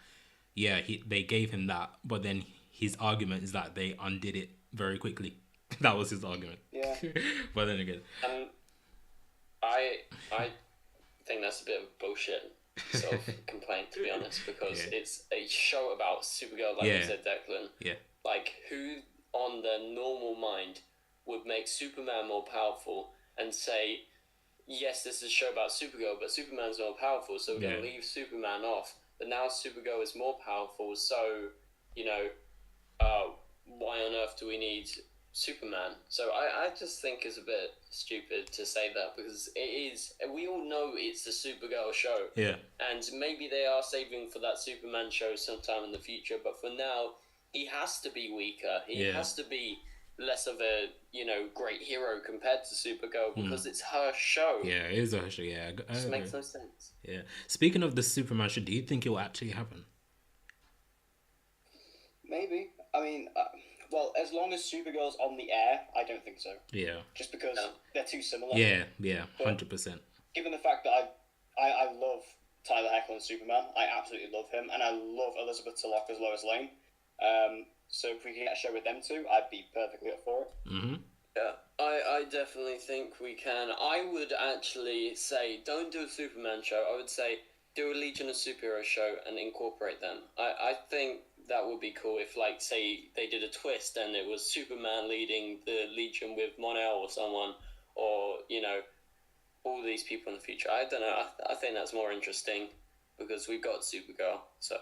Speaker 1: Yeah, they gave him that, but then his argument is that they undid it very quickly. That was his argument.
Speaker 2: Yeah.
Speaker 1: But then again,
Speaker 3: I think that's a bit of bullshit sort of complaint, to be honest, because it's a show about Supergirl, like you said, Declan.
Speaker 1: Yeah.
Speaker 3: Like, who on their normal mind would make Superman more powerful and say, yes, this is a show about Supergirl, but Superman's more powerful, so we're going to leave Superman off. But now Supergirl is more powerful, so, why on earth do we need Superman. So I just think it's a bit stupid to say that, because it is. We all know it's a Supergirl show.
Speaker 1: Yeah.
Speaker 3: And maybe they are saving for that Superman show sometime in the future. But for now, he has to be weaker. He has to be less of a great hero compared to Supergirl, because it's her show.
Speaker 1: Yeah, it is her show. Yeah,
Speaker 3: It makes no sense.
Speaker 1: Yeah. Speaking of the Superman show, do you think it will actually happen?
Speaker 2: Maybe. I mean, well, as long as Supergirl's on the air, I don't think so.
Speaker 1: Yeah.
Speaker 2: Just because they're too similar.
Speaker 1: Yeah, 100%.
Speaker 2: Given the fact that I love Tyler Hoechlin as Superman, I absolutely love him, and I love Elizabeth Tulloch as Lois Lane. So if we can get a show with them two, I'd be perfectly up for it.
Speaker 1: Mm-hmm.
Speaker 3: Yeah, I definitely think we can. I would actually say, don't do a Superman show. I would say, do a Legion of Superheroes show and incorporate them. I think that would be cool if, like, say, they did a twist and it was Superman leading the Legion with Mon-El or someone, or, all these people in the future. I don't know. I think that's more interesting because we've got Supergirl, so...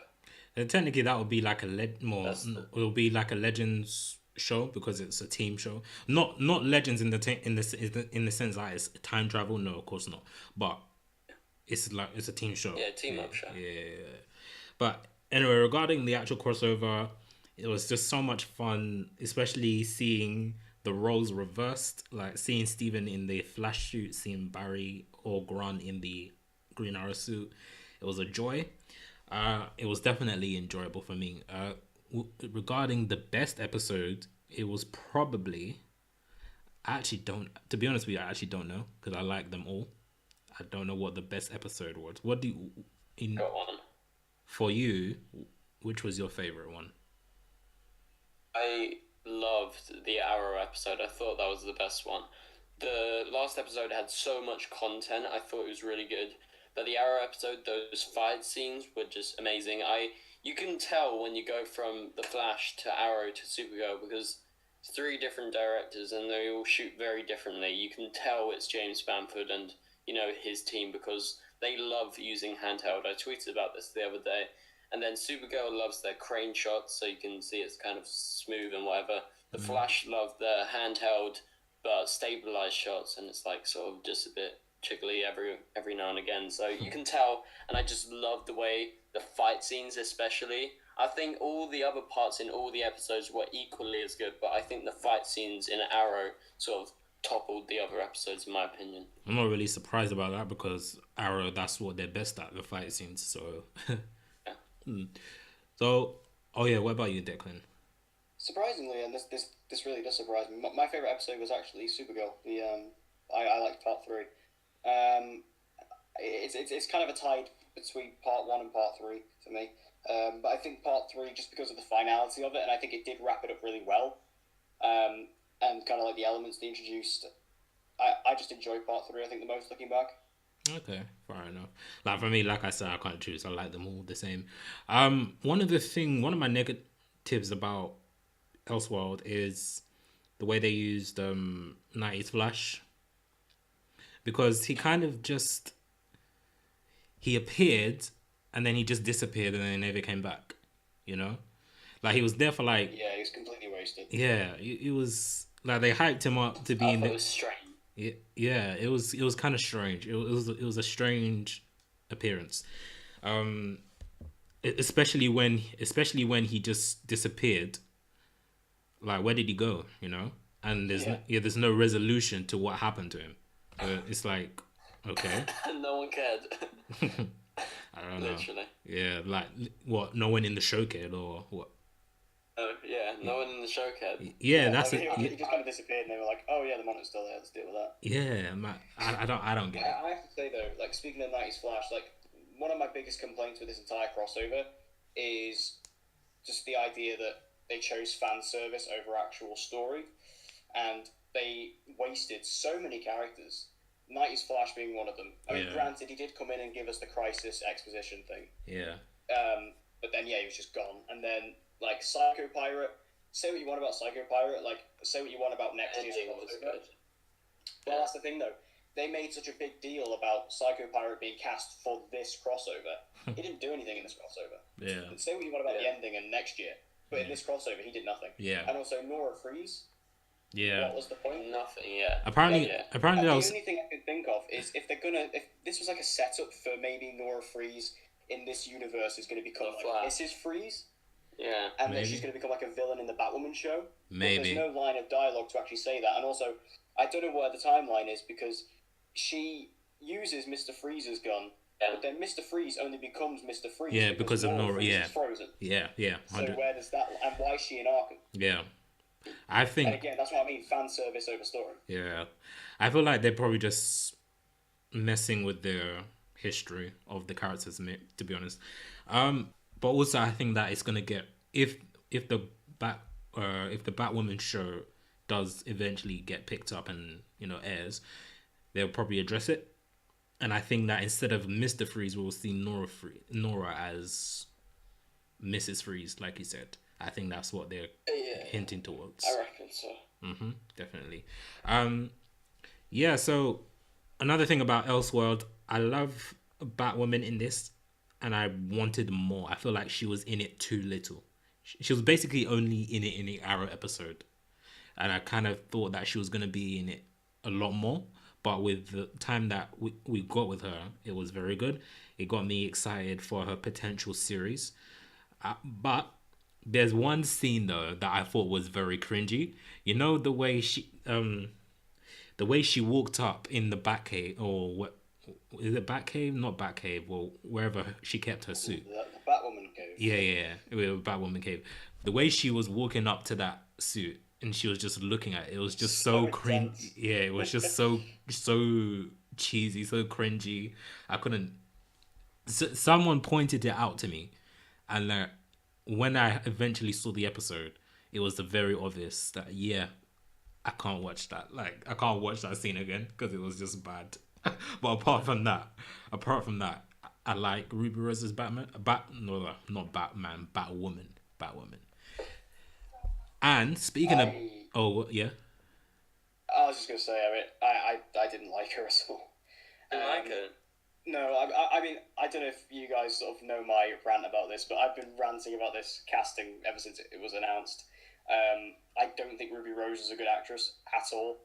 Speaker 1: And technically, that would be like it'll be like a Legends show because it's a team show. Not Legends in the sense that it's time travel. No, of course not. But it's a team show.
Speaker 3: Yeah, team up show.
Speaker 1: Yeah. But anyway, regarding the actual crossover, it was just so much fun, especially seeing the roles reversed, like seeing Steven in the Flash suit, seeing Barry or Grant in the Green Arrow suit. It was a joy. It was definitely enjoyable for me. Regarding the best episode, it was probably... to be honest with you, I actually don't know, because I like them all. I don't know what the best episode was. What do you...
Speaker 3: Go on.
Speaker 1: For you, which was your favorite one?
Speaker 3: I loved the Arrow episode. I thought that was the best one. The last episode had so much content. I thought it was really good. But the Arrow episode, those fight scenes were just amazing. You can tell when you go from The Flash to Arrow to Supergirl, because it's 3 different directors and they all shoot very differently. You can tell it's James Bamford and, his team, because they love using handheld. I tweeted about this the other day. And then Supergirl loves their crane shots, so you can see it's kind of smooth and whatever. The Flash loved their handheld but stabilized shots, and it's like sort of just a bit jiggly every now and again, so you can tell. And I just love the way the fight scenes, especially. I think all the other parts in all the episodes were equally as good, but I think the fight scenes in Arrow sort of toppled the other episodes, in my opinion.
Speaker 1: I'm not really surprised about that, because Arrow, that's what they're best at, the fight scenes. So, So, what about you, Declan?
Speaker 2: Surprisingly, and this really does surprise me, my favorite episode was actually Supergirl. I liked part 3. It's kind of a tie between part 1 and part 3 for me. But I think part 3, just because of the finality of it, and I think it did wrap it up really well. And kind of like the elements they introduced, I just enjoyed part 3, I think, the most, looking back.
Speaker 1: Okay, fair enough. Like for me, like I said, I can't choose. I like them all the same. One of my negatives about Elseworld is the way they used 90s Flash. Because he kind of he appeared and then he just disappeared and then never came back, Like he was there for like...
Speaker 2: Yeah, he was completely wasted.
Speaker 1: Yeah, it was like they hyped him up to be in the...
Speaker 3: It was strange.
Speaker 1: Yeah, it was kind of strange. It was a strange appearance. Especially when he just disappeared. Like, where did he go, And there's no resolution to what happened to him. It's like, okay.
Speaker 3: No one cared.
Speaker 1: I don't know.
Speaker 3: Literally.
Speaker 1: Yeah, like, what, no one in the show cared, or what?
Speaker 3: Oh, yeah, no one in the show cared.
Speaker 1: Yeah, that's it.
Speaker 2: He just kind of disappeared, and they were like, oh yeah, the monitor's still there, let's deal with that.
Speaker 1: Yeah, man, I don't get it.
Speaker 2: I have to say, though, like, speaking of 90s Flash, like, one of my biggest complaints with this entire crossover is just the idea that they chose fan service over actual story, and they wasted so many characters. 90s Flash being one of them. I mean, granted, he did come in and give us the Crisis exposition thing.
Speaker 1: Yeah.
Speaker 2: But then, he was just gone. And then, like, Psycho Pirate, say what you want about Psycho Pirate, like, say what you want about next year's crossover. Well, that's the thing, though. They made such a big deal about Psycho Pirate being cast for this crossover. He didn't do anything in this crossover.
Speaker 1: Yeah.
Speaker 2: And say what you want about the ending and next year, but in this crossover, he did nothing.
Speaker 1: Yeah.
Speaker 2: And also, Nora Freeze,
Speaker 1: Yeah.
Speaker 2: what was the point?
Speaker 3: Nothing. Yeah.
Speaker 1: Apparently,
Speaker 3: Yeah.
Speaker 1: apparently
Speaker 2: And
Speaker 1: that
Speaker 2: the
Speaker 1: was.
Speaker 2: only thing I can think of is if this was like a setup for maybe Nora Freeze in this universe is going to become
Speaker 3: The
Speaker 2: like
Speaker 3: Flash.
Speaker 2: Mrs. Freeze,
Speaker 3: Yeah.
Speaker 2: and then
Speaker 1: Maybe.
Speaker 2: she's going to become like a villain in the Batwoman show.
Speaker 1: Maybe.
Speaker 2: But there's no line of dialogue to actually say that, and also I don't know where the timeline is because she uses Mr. Freeze's gun, but then Mr. Freeze only becomes Mr. Freeze.
Speaker 1: Yeah, because of Nora.
Speaker 2: Freeze
Speaker 1: Yeah.
Speaker 2: is frozen.
Speaker 1: Yeah. Yeah.
Speaker 2: So
Speaker 1: 100.
Speaker 2: where does that and why is she in Arkham?
Speaker 1: Yeah. I
Speaker 2: And
Speaker 1: think.
Speaker 2: again, that's what I mean: fan service over story.
Speaker 1: Yeah. I feel like they're probably just messing with the history of the characters, to be honest. But also I think that it's gonna get if the Batwoman show does eventually get picked up and airs, they'll probably address it. And I think that instead of Mr. Freeze, we'll see Nora as Mrs. Freeze, like you said. I think that's what they're hinting towards.
Speaker 3: I reckon so.
Speaker 1: Definitely. Yeah, so another thing about Elseworld, I love Batwoman in this, and I wanted more. I feel like she was in it too little. She was basically only in it in the Arrow episode. And I kind of thought that she was going to be in it a lot more. But with the time that we got with her, it was very good. It got me excited for her potential series. But there's one scene though that I thought was very cringy. You know the way she walked up in the Batcave, or what is it, Batcave? Not Batcave. Well, wherever she kept her suit.
Speaker 2: The Batwoman cave.
Speaker 1: Yeah. Batwoman cave. The way she was walking up to that suit and she was just looking at it, it was just so cringe. Yeah, it was just so cheesy, so cringy. I couldn't. Someone pointed it out to me, and when I eventually saw the episode, it was very obvious that I can't watch that. Like, I can't watch that scene again because it was just bad. But apart from that, I like Ruby Rose's Batman. Not Batman. Batwoman. And speaking of, yeah.
Speaker 2: I was just gonna say, I didn't like her at all.
Speaker 3: I like her.
Speaker 2: No, I mean, I don't know if you guys sort of know my rant about this, but I've been ranting about this casting ever since it was announced. I don't think Ruby Rose is a good actress at all.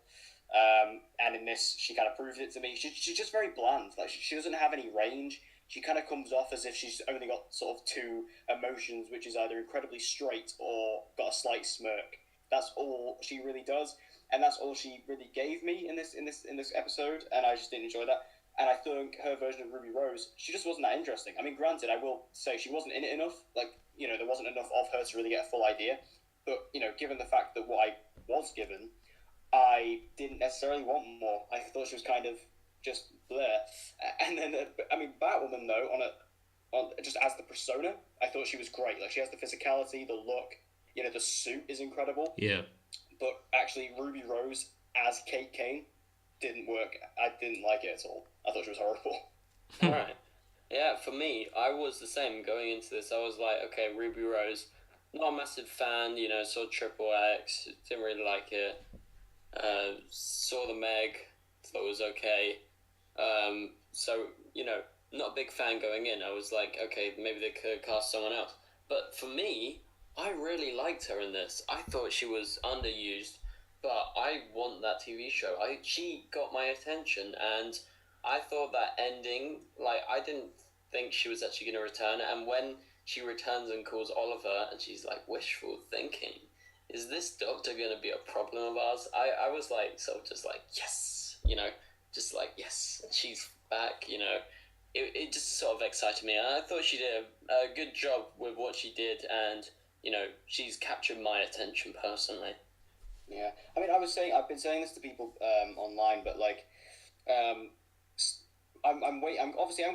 Speaker 2: And in this, she kind of proved it to me. She's just very bland. Like, she doesn't have any range. She kind of comes off as if she's only got sort of two emotions, which is either incredibly straight or got a slight smirk. That's all she really does, and that's all she really gave me in this episode. And I just didn't enjoy that. And I think her version of Ruby Rose, she just wasn't that interesting. I mean, granted, I will say she wasn't in it enough. Like, there wasn't enough of her to really get a full idea. But given the fact that what I was given, I didn't necessarily want more. I thought she was kind of just there. And then, Batwoman though, on just as the persona, I thought she was great. Like, she has the physicality, the look, the suit is incredible.
Speaker 1: Yeah.
Speaker 2: But actually, Ruby Rose as Kate Kane didn't work. I didn't like it at all. I thought she was horrible.
Speaker 3: Right. Yeah, for me, I was the same going into this. I was like, okay, Ruby Rose, not a massive fan, saw Triple X, didn't really like it. Saw the Meg, thought it was okay. So, not a big fan going in. I was like, okay, maybe they could cast someone else. But for me, I really liked her in this. I thought she was underused, but I want that TV show. She got my attention, and I thought that ending, like, I didn't think she was actually going to return. And when she returns and calls Oliver, and she's like, wishful thinking, is this doctor going to be a problem of ours? I was like, sort of just like, yes, just like, yes, she's back, It just sort of excited me. And I thought she did a good job with what she did, and, she's captured my attention personally.
Speaker 2: Yeah. I mean, I've been saying this to people online, but, like, I'm going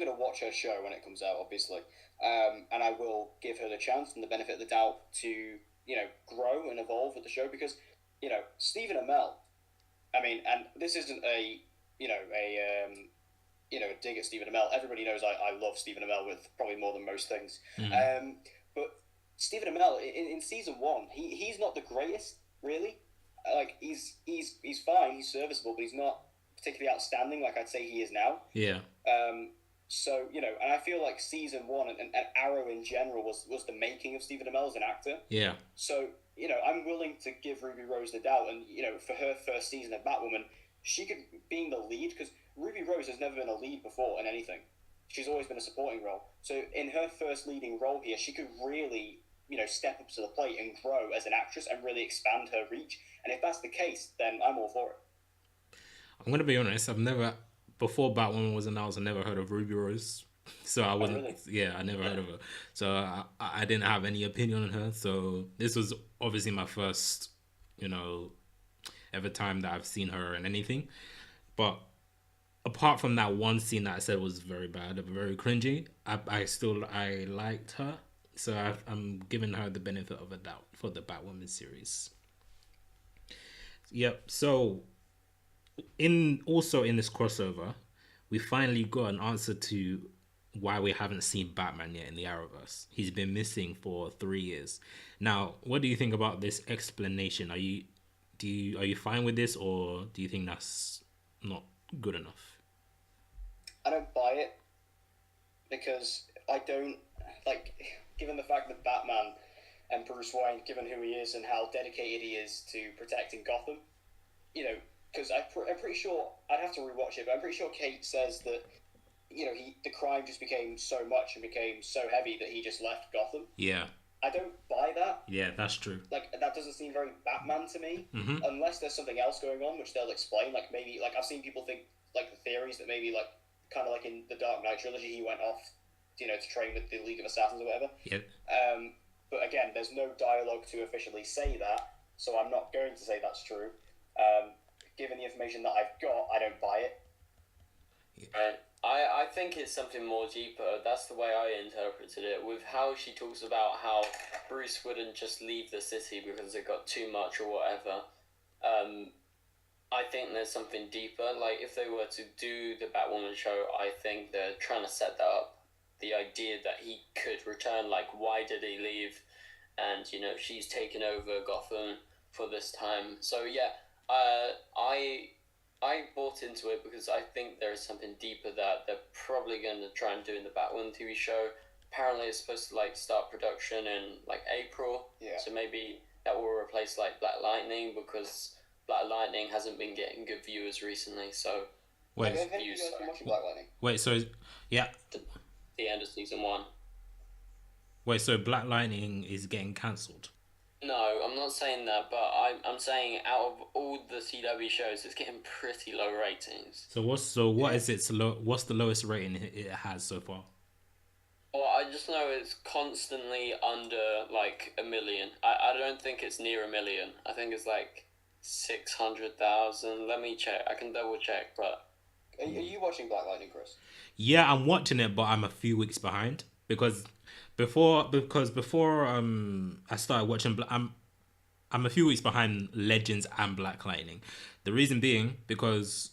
Speaker 2: to watch her show when it comes out, obviously. And I will give her the chance and the benefit of the doubt to, grow and evolve with the show, because, Stephen Amell, I mean, and this isn't a dig at Stephen Amell. Everybody knows I love Stephen Amell with probably more than most things.
Speaker 1: Mm.
Speaker 2: But Stephen Amell, in season 1, he's not the greatest, really. Like, he's fine, he's serviceable, but he's not particularly outstanding like I'd say he is now.
Speaker 1: Yeah.
Speaker 2: So, and I feel like season 1 and Arrow in general was the making of Stephen Amell as an actor.
Speaker 1: Yeah.
Speaker 2: So I'm willing to give Ruby Rose the doubt, and for her first season of Batwoman, she could being the lead, because Ruby Rose has never been a lead before in anything. She's always been a supporting role. So in her first leading role here, she could really, step up to the plate and grow as an actress and really expand her reach. And if that's the case, then I'm all for it.
Speaker 1: I'm gonna be honest. Before Batwoman was announced, I never heard of Ruby Rose. So I wasn't.
Speaker 2: Really?
Speaker 1: Yeah, I never heard of her. So I didn't have any opinion on her. So this was obviously my first, ever time that I've seen her in anything. But apart from that one scene that I said was very bad, very cringy, I liked her. So I'm giving her the benefit of a doubt for the Batwoman series. Yep. So in this crossover, we finally got an answer to why we haven't seen Batman yet in the Arrowverse. He's been missing for 3 years. Now, what do you think about this explanation? Are you fine with this, or do you think that's not good enough?
Speaker 2: I don't buy it, because I don't given the fact that Batman and Bruce Wayne, given who he is and how dedicated he is to protecting Gotham, because I'm pretty sure, I'd have to rewatch it, but I'm pretty sure Kate says that the crime just became so much and became so heavy that he just left Gotham.
Speaker 1: Yeah.
Speaker 2: I don't buy that.
Speaker 1: Yeah, that's true.
Speaker 2: That doesn't seem very Batman to me, unless there's something else going on, which they'll explain. Maybe, I've seen people think, the theories that maybe, kind of like in the Dark Knight trilogy, he went off, to train with the League of Assassins or whatever.
Speaker 1: Yeah.
Speaker 2: But again, there's no dialogue to officially say that, so I'm not going to say that's true. Given the information that I've got, I don't buy it.
Speaker 3: Right. I think it's something more deeper. That's the way I interpreted it, with how she talks about how Bruce wouldn't just leave the city because it got too much or whatever. I think there's something deeper. If they were to do the Batwoman show, I think they're trying to set that up. The idea that he could return, why did he leave? And, she's taken over Gotham for this time. So, yeah, I bought into it because I think there is something deeper that they're probably going to try and do in the Batwoman TV show. Apparently it's supposed to start production in April.
Speaker 2: Yeah.
Speaker 3: So maybe that will replace Black Lightning, because Black Lightning hasn't been getting good viewers recently. So
Speaker 1: wait,
Speaker 2: have you guys been watching Black Lightning?
Speaker 1: Wait, so yeah,
Speaker 3: the end of season 1.
Speaker 1: Wait, so Black Lightning is getting cancelled?
Speaker 3: No, I'm not saying that, but I'm saying out of all the CW shows, it's getting pretty low ratings.
Speaker 1: What's the lowest rating it has so far?
Speaker 3: Well, I just know it's constantly under 1 million. I don't think it's near 1 million. I think it's 600,000. Let me check. I can double check, but
Speaker 2: Are you watching Black Lightning, Chris?
Speaker 1: Yeah, I'm watching it, but I'm a few weeks behind because before I started watching, I'm a few weeks behind Legends and Black Lightning. The reason being because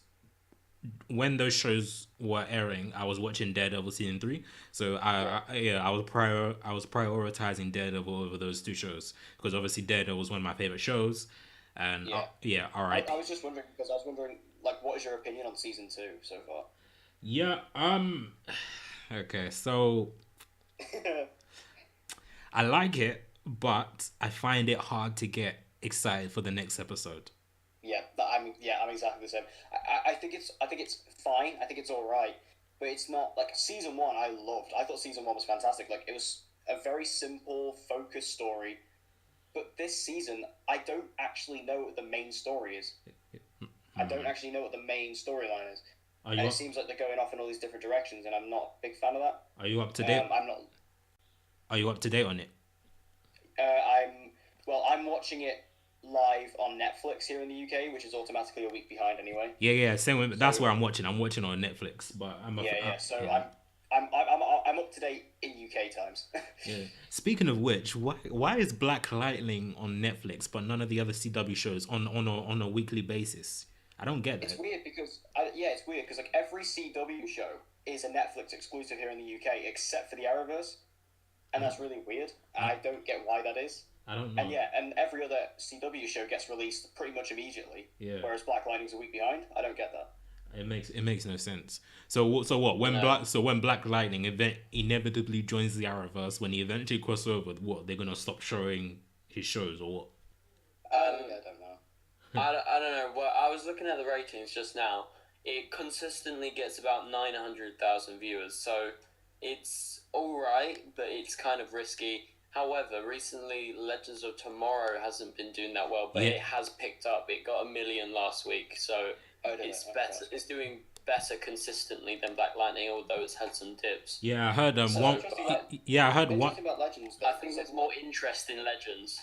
Speaker 1: when those shows were airing, I was watching Daredevil season 3. So I was prioritizing Daredevil over those two shows because obviously Daredevil was one of my favorite shows. And all right.
Speaker 2: I was just wondering because what is your opinion on season 2 so far?
Speaker 1: Yeah. Okay. So I like it, but I find it hard to get excited for the next episode.
Speaker 2: I'm exactly the same. I think it's fine. I think it's all right, but it's not season 1. I loved. I thought season 1 was fantastic. It was a very simple, focused story. But this season, I don't actually know what the main story is. I don't actually know what the main storyline is. It seems like they're going off in all these different directions, and I'm not a big fan of that.
Speaker 1: Are you up to date?
Speaker 2: I'm not.
Speaker 1: Are you up to date on it?
Speaker 2: I'm watching it live on Netflix here in the UK, which is automatically a week behind anyway.
Speaker 1: Yeah. Same with that's where I'm watching. I'm watching on Netflix, but I'm up to date in UK times. Yeah. Speaking of which, why is Black Lightning on Netflix but none of the other CW shows on a weekly basis? I don't get that.
Speaker 2: It's weird because every CW show is a Netflix exclusive here in the UK except for the Arrowverse, and that's really weird. I don't get why that is.
Speaker 1: I don't know.
Speaker 2: And every other CW show gets released pretty much immediately.
Speaker 1: Yeah.
Speaker 2: Whereas Black Lightning's a week behind. I don't get that.
Speaker 1: It makes no sense. So what? When Black Lightning inevitably joins the Arrowverse, when he eventually cross over, what they're gonna stop showing his shows or what?
Speaker 2: I don't know.
Speaker 3: I don't know. Well, I was looking at the ratings just now. It consistently gets about 900,000 viewers, so it's alright, but it's kind of risky. However, recently Legends of Tomorrow hasn't been doing that well, but
Speaker 1: Yeah.
Speaker 3: it has picked up. It got 1 million last week, so it's better. It's doing better consistently than Black Lightning, although it's had some dips.
Speaker 1: Yeah, I heard
Speaker 2: So
Speaker 1: one.
Speaker 2: interesting about-
Speaker 1: Yeah, I heard one.
Speaker 2: Interesting about Legends.
Speaker 3: I think there's more interest in Legends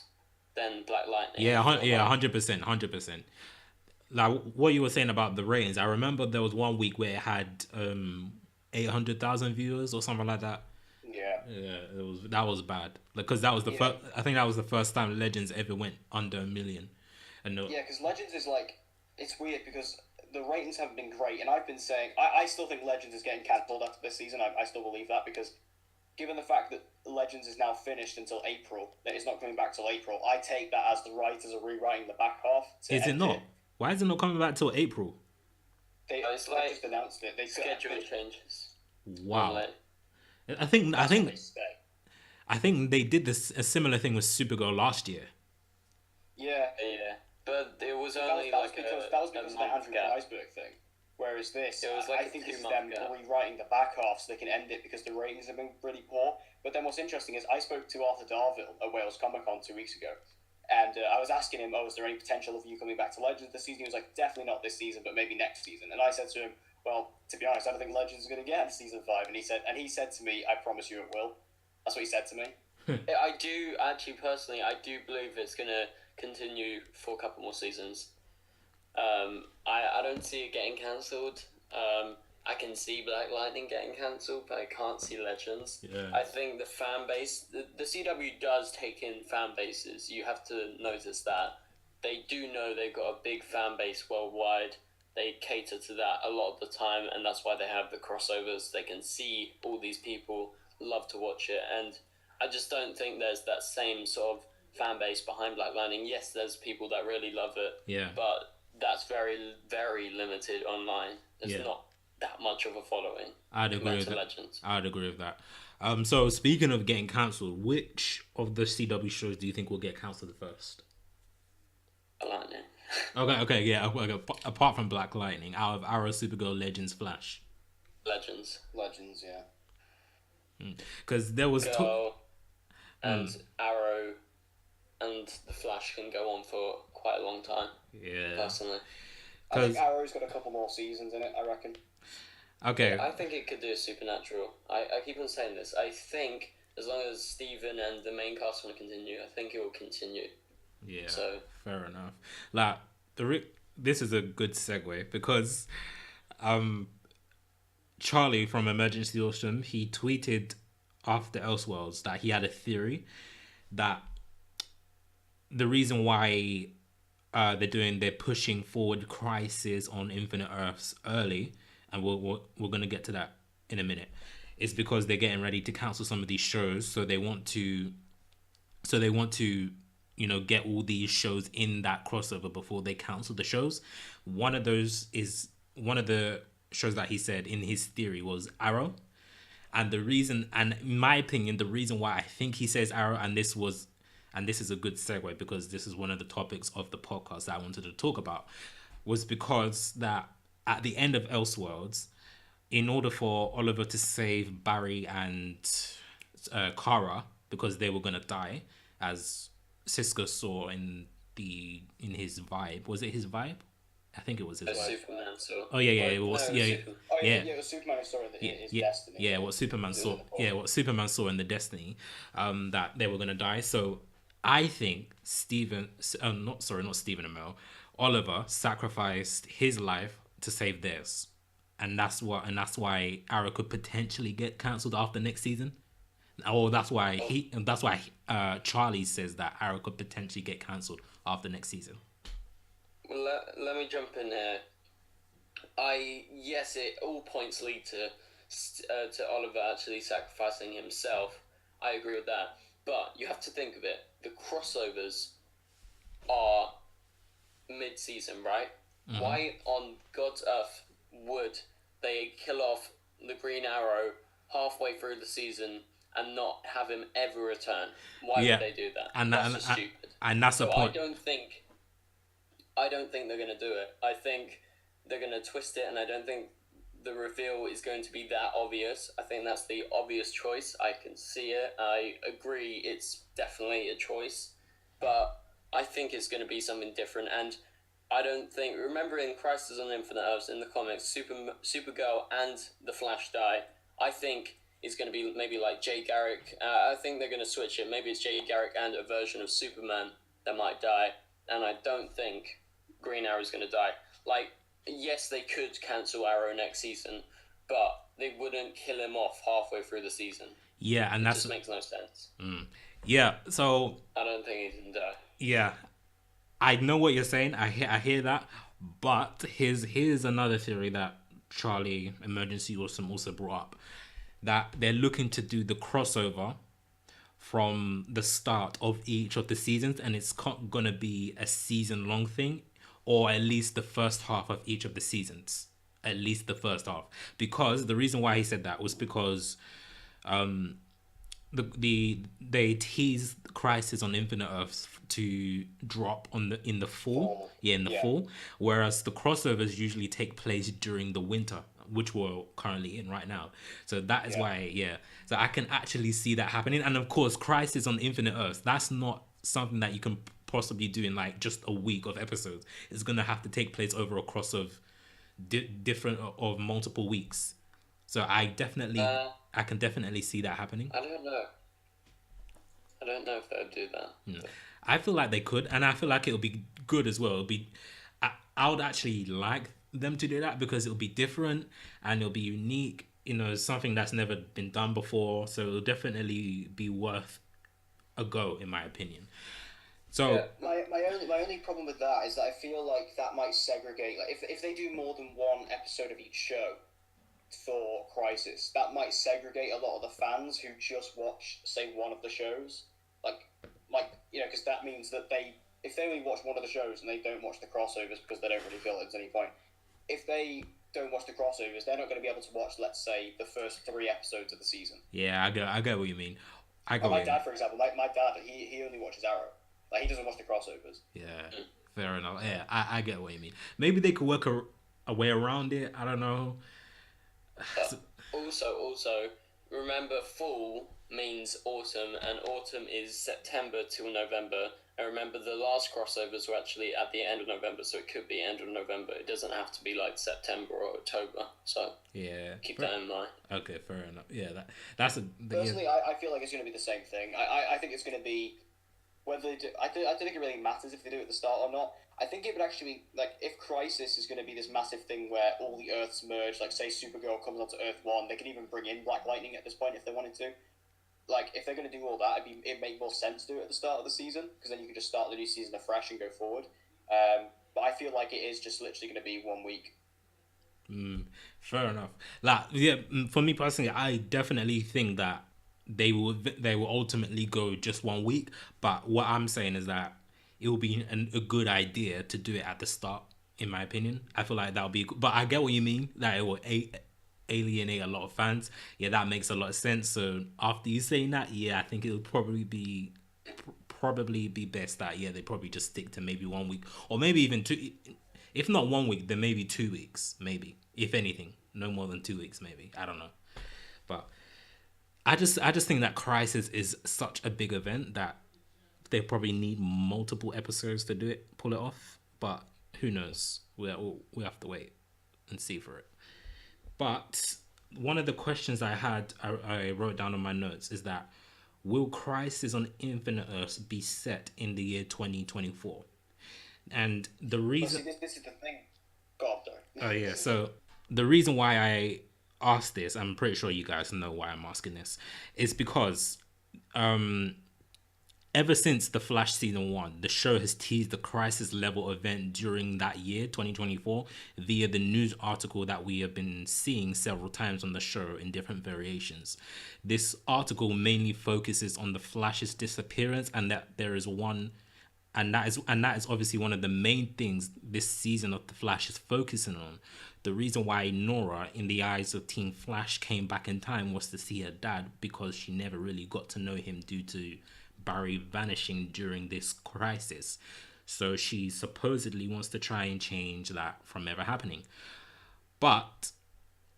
Speaker 3: than Black Lightning.
Speaker 1: Yeah, 100%. Like what you were saying about the ratings, I remember there was one week where it had 800,000 viewers or something like that.
Speaker 2: Yeah.
Speaker 1: Yeah, that was bad. Because that was the first. I think that was the first time Legends ever went under 1 million. And
Speaker 2: Yeah, because Legends is like, it's weird because the ratings haven't been great, and I've been saying I still think Legends is getting cancelled after this season. I still believe that because given the fact that Legends is now finished until April, that it's not coming back till April, I take that as the writers are rewriting the back half.
Speaker 1: Is it not? Why is it not coming back till April?
Speaker 2: They
Speaker 3: It's like
Speaker 2: just announced it. They
Speaker 3: schedule changes.
Speaker 1: Wow.
Speaker 3: Like,
Speaker 1: I think
Speaker 2: they say.
Speaker 1: I think they did a similar thing with Supergirl last year.
Speaker 2: Yeah.
Speaker 3: but it was
Speaker 2: That
Speaker 3: only
Speaker 2: was
Speaker 3: like
Speaker 2: because
Speaker 3: a
Speaker 2: that was because of the
Speaker 3: month
Speaker 2: Andrew
Speaker 3: gap.
Speaker 2: Weisberg thing. Whereas this,
Speaker 3: It was like
Speaker 2: I
Speaker 3: a
Speaker 2: think this is
Speaker 3: 2-month
Speaker 2: them
Speaker 3: gap.
Speaker 2: rewriting the back half so they can end it because the ratings have been really poor. But then what's interesting is I spoke to Arthur Darville at Wales Comic Con 2 weeks ago, and I was asking him, is there any potential of you coming back to Legends this season? He was like, definitely not this season, but maybe next season. And I said to him, well, to be honest, I don't think Legends is going to get season 5. And he said to me, I promise you it will. That's what he said to me.
Speaker 3: I do actually personally, I do believe it's gonna continue for a couple more seasons. I don't see it getting cancelled. I can see Black Lightning getting cancelled, but I can't see Legends.
Speaker 1: Yeah.
Speaker 3: I think the fan base, the CW does take in fan bases. You have to notice that. They do know they've got a big fan base worldwide. They cater to that a lot of the time, and that's why they have the crossovers. They can see all these people love to watch it, and I just don't think there's that same sort of fan base behind Black Lightning. Yes, there's people that really love it,
Speaker 1: Yeah.
Speaker 3: but that's very, very limited online. There's not that much of a following.
Speaker 1: I'd agree with that.
Speaker 3: Legends.
Speaker 1: I'd agree with that. So speaking of getting cancelled, which of the CW shows do you think will get cancelled first?
Speaker 3: Lightning.
Speaker 1: Okay, yeah. Apart from Black Lightning, out of Arrow, Supergirl, Legends, Flash.
Speaker 3: Legends.
Speaker 2: Legends, yeah.
Speaker 1: Because there was
Speaker 3: Girl and Arrow and the Flash can go on for quite a long time.
Speaker 1: Yeah.
Speaker 3: Personally,
Speaker 2: I think Arrow's got a couple more seasons in it, I reckon.
Speaker 1: Okay.
Speaker 3: I think it could do a Supernatural. I keep on saying this. I think as long as Steven and the main cast want to continue, I think it will continue.
Speaker 1: Yeah.
Speaker 3: So
Speaker 1: fair enough. Like this is a good segue because Charlie from Emergency Awesome, he tweeted after Elseworlds that he had a theory that the reason why they're pushing forward Crisis on Infinite Earths early, and we're gonna get to that in a minute, is because they're getting ready to cancel some of these shows, so they want to get all these shows in that crossover before they cancel the shows. One of the shows that he said in his theory was Arrow. And in my opinion, the reason why I think he says Arrow, and this is a good segue because this is one of the topics of the podcast that I wanted to talk about, was because that at the end of Elseworlds, in order for Oliver to save Barry and Kara, because they were going to die, as Cisco saw in his vibe. Was it his vibe? I think it was his vibe.
Speaker 3: Superman saw.
Speaker 1: Oh yeah, it was. It
Speaker 2: was Superman who saw in his destiny.
Speaker 1: Yeah, what Superman saw. Yeah, what Superman saw in the destiny, that they were gonna die. So I think not Stephen Amell, Oliver sacrificed his life to save theirs, and that's why Arrow could potentially get cancelled after next season. Oh, that's why Charlie says that Arrow could potentially get cancelled after next season.
Speaker 3: Well, let me jump in here. Yes, it all points lead to Oliver actually sacrificing himself. I agree with that, but you have to think of it. The crossovers are mid-season, right? Mm-hmm. Why on God's earth would they kill off the Green Arrow halfway through the season and not have him ever return. Why
Speaker 1: Yeah.
Speaker 3: would they do that?
Speaker 1: And
Speaker 3: That's just stupid.
Speaker 1: And that's the
Speaker 3: So
Speaker 1: point.
Speaker 3: I don't think they're going to do it. I think they're going to twist it, and I don't think the reveal is going to be that obvious. I think that's the obvious choice. I can see it. I agree it's definitely a choice. But I think it's going to be something different. And I don't think... Remember in Crisis on Infinite Earths, in the comics, Supergirl and the Flash die. I think it's going to be maybe like Jay Garrick. I think they're going to switch it. Maybe it's Jay Garrick and a version of Superman that might die. And I don't think Green Arrow's going to die. Like... Yes, they could cancel Arrow next season, but they wouldn't kill him off halfway through the season.
Speaker 1: Yeah, and
Speaker 3: it
Speaker 1: that's
Speaker 3: just makes no sense.
Speaker 1: Yeah, so
Speaker 3: I don't think he can die.
Speaker 1: Yeah, I know what you're saying. I hear that, but here's another theory that Charlie Emergency Awesome also brought up, that they're looking to do the crossover from the start of each of the seasons, and it's gonna be a season-long thing. Or at least the first half of each of the seasons. At least the first half. Because the reason why he said that was because they teased Crisis on Infinite Earths to drop in the fall. In the fall. Whereas the crossovers usually take place during the winter, which we're currently in right now. So that is why, So I can actually see that happening. And of course, Crisis on Infinite Earths, that's not something that you can possibly do in like just a week of episodes. It's gonna have to take place over a cross of different of multiple weeks. So I can definitely see that happening.
Speaker 3: I don't know if they'd do that.
Speaker 1: No. I feel like they could, and I feel like it'll be good as well. I would actually like them to do that because it'll be different and it'll be unique. You know, something that's never been done before. So it'll definitely be worth a go, in my opinion. So
Speaker 2: my only problem with that is that I feel like that might segregate. Like if they do more than one episode of each show for Crisis, that might segregate a lot of the fans who just watch, say, one of the shows. Like because that means that if they only watch one of the shows and they don't watch the crossovers because they don't really feel there's any point. If they don't watch the crossovers, they're not going to be able to watch, let's say, the first 3 episodes of the season.
Speaker 1: Yeah, I get what you mean.
Speaker 2: My dad, for example, my dad, he only watches Arrow. Like, he doesn't watch the crossovers.
Speaker 1: Yeah, fair enough. Yeah, I get what you mean. Maybe they could work a way around it. I don't know.
Speaker 3: Also, remember fall means autumn, and autumn is September till November. And remember, the last crossovers were actually at the end of November, so it could be end of November. It doesn't have to be like September or October. So keep that in mind.
Speaker 1: Okay, fair enough. Yeah, that's a.
Speaker 2: Personally, I feel like it's going to be the same thing. I think it's going to be. Whether they do, I don't think it really matters if they do it at the start or not. I think it would actually, like, if Crisis is going to be this massive thing where all the Earths merge, like, say Supergirl comes onto Earth 1, they could even bring in Black Lightning at this point if they wanted to. Like, if they're going to do all that, it'd make more sense to do it at the start of the season, because then you can just start the new season afresh and go forward. But I feel like it is just literally going to be 1 week.
Speaker 1: Fair enough. Like, yeah, for me personally, I definitely think that they will ultimately go just 1 week, but what I'm saying is that it will be a good idea to do it at the start, in my opinion. I feel like that would be good. But I get what you mean, that it will alienate a lot of fans. Yeah, that makes a lot of sense. So after you saying that, I think it would probably be best that they probably just stick to maybe 1 week, or maybe even 2. If not 1 week, then maybe 2 weeks, maybe, if anything, no more than 2 weeks, maybe. I don't know, but I just think that Crisis is such a big event that they probably need multiple episodes to pull it off. But who knows? We have to wait and see for it. But one of the questions I wrote down on my notes is that, will Crisis on Infinite Earths be set in the year 2024? And the reason...
Speaker 2: This is the thing. God, though.
Speaker 1: Oh, yeah. So the reason why I asked this, I'm pretty sure you guys know why I'm asking this, is because ever since The Flash Season 1, the show has teased the Crisis level event during that year, 2024, via the news article that we have been seeing several times on the show in different variations. This article mainly focuses on the Flash's disappearance, and that there is one, and that is obviously one of the main things this season of The Flash is focusing on, the reason why Nora, in the eyes of Team Flash, came back in time was to see her dad, because she never really got to know him due to Barry vanishing during this crisis. So she supposedly wants to try and change that from ever happening. But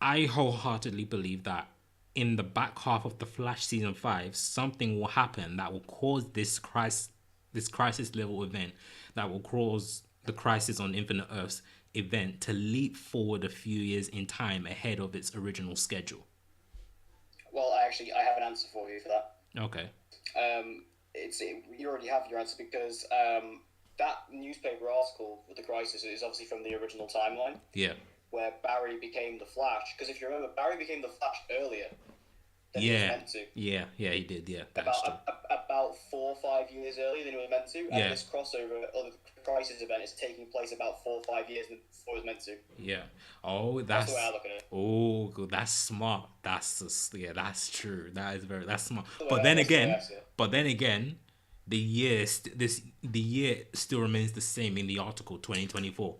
Speaker 1: I wholeheartedly believe that in the back half of the Flash season 5, something will happen that will cause this crisis level event, that will cause the Crisis on Infinite Earths event to leap forward a few years in time ahead of its original schedule.
Speaker 2: Well, I have an answer for you for that.
Speaker 1: Okay.
Speaker 2: You already have your answer, because that newspaper article with the Crisis is obviously from the original timeline.
Speaker 1: Yeah.
Speaker 2: Where Barry became the Flash. Because if you remember, Barry became the Flash earlier than he was meant to.
Speaker 1: Yeah, he did. Yeah,
Speaker 2: that's true. About 4 or 5 years earlier than he was meant to. And this crossover, or the Crisis event, is taking place about 4 or 5 years before it was meant to.
Speaker 1: Yeah. Oh, that's the way I look at it. Oh, that's smart. That's true. That's smart. But then again, the year still remains the same in the article 2024.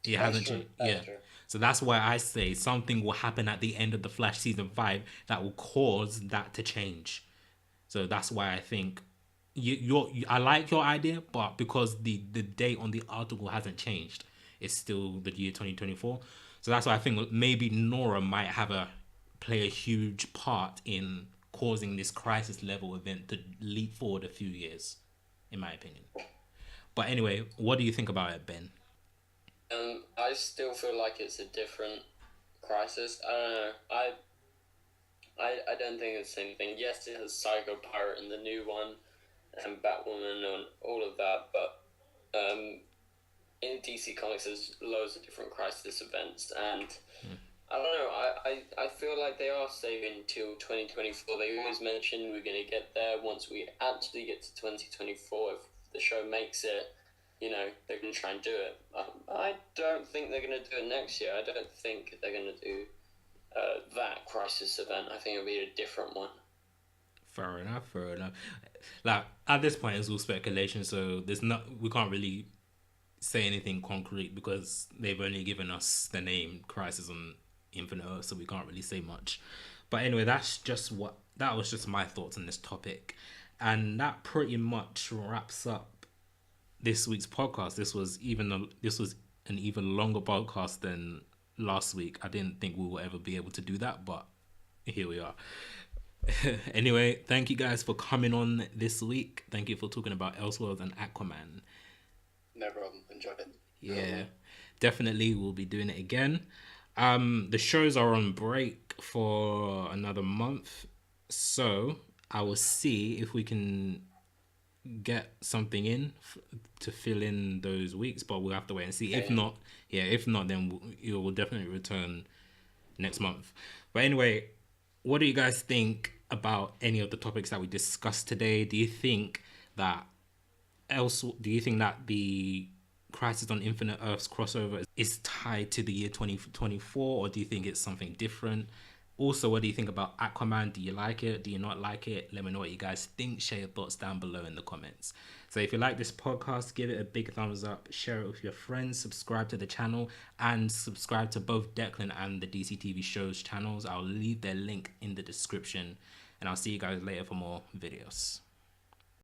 Speaker 1: It hasn't changed. Yeah. True. So that's why I say something will happen at the end of the Flash season 5 that will cause that to change. So that's why I think I like your idea, but because the date on the article hasn't changed, it's still the year 2024. So that's why I think maybe Nora might play a huge part in causing this crisis level event to leap forward a few years, in my opinion. But anyway, what do you think about it, Ben?
Speaker 3: I still feel like it's a different Crisis. I don't know. I don't think it's the same thing. Yes, it has Psycho Pirate in the new one, and Batwoman and all of that, but in DC Comics there's loads of different Crisis events, and I don't know, I feel like they are saving till 2024. They always mention we're going to get there once we actually get to 2024. If the show makes it, they're going to try and do it. I don't think they're going to do it next year. I don't think they're going to do that Crisis event. I think it'll be a different one.
Speaker 1: Fair enough. Like, at this point, it's all speculation, so we can't really say anything concrete because they've only given us the name Crisis on Infinite Earth, so we can't really say much. But anyway, that was just my thoughts on this topic, and that pretty much wraps up this week's podcast. This was an even longer podcast than last week. I didn't think we will ever be able to do that, but here we are. Anyway, thank you guys for coming on this week. Thank you for talking about Elseworlds and Aquaman.
Speaker 2: No problem. Enjoyed it.
Speaker 1: Yeah, definitely we'll be doing it again. The shows are on break for another month, so I will see if we can get something in to fill in those weeks, but we'll have to wait and see. If not, then it will definitely return next month. But anyway, what do you guys think about any of the topics that we discussed today? Do you think that the Crisis on Infinite Earths crossover is tied to the year 2024, or do you think it's something different? Also, what do you think about Aquaman? Do you like it? Do you not like it? Let me know what you guys think. Share your thoughts down below in the comments. So if you like this podcast, give it a big thumbs up, share it with your friends, subscribe to the channel, and subscribe to both Declan and the DC TV Show's channels. I'll leave their link in the description, and I'll see you guys later for more videos.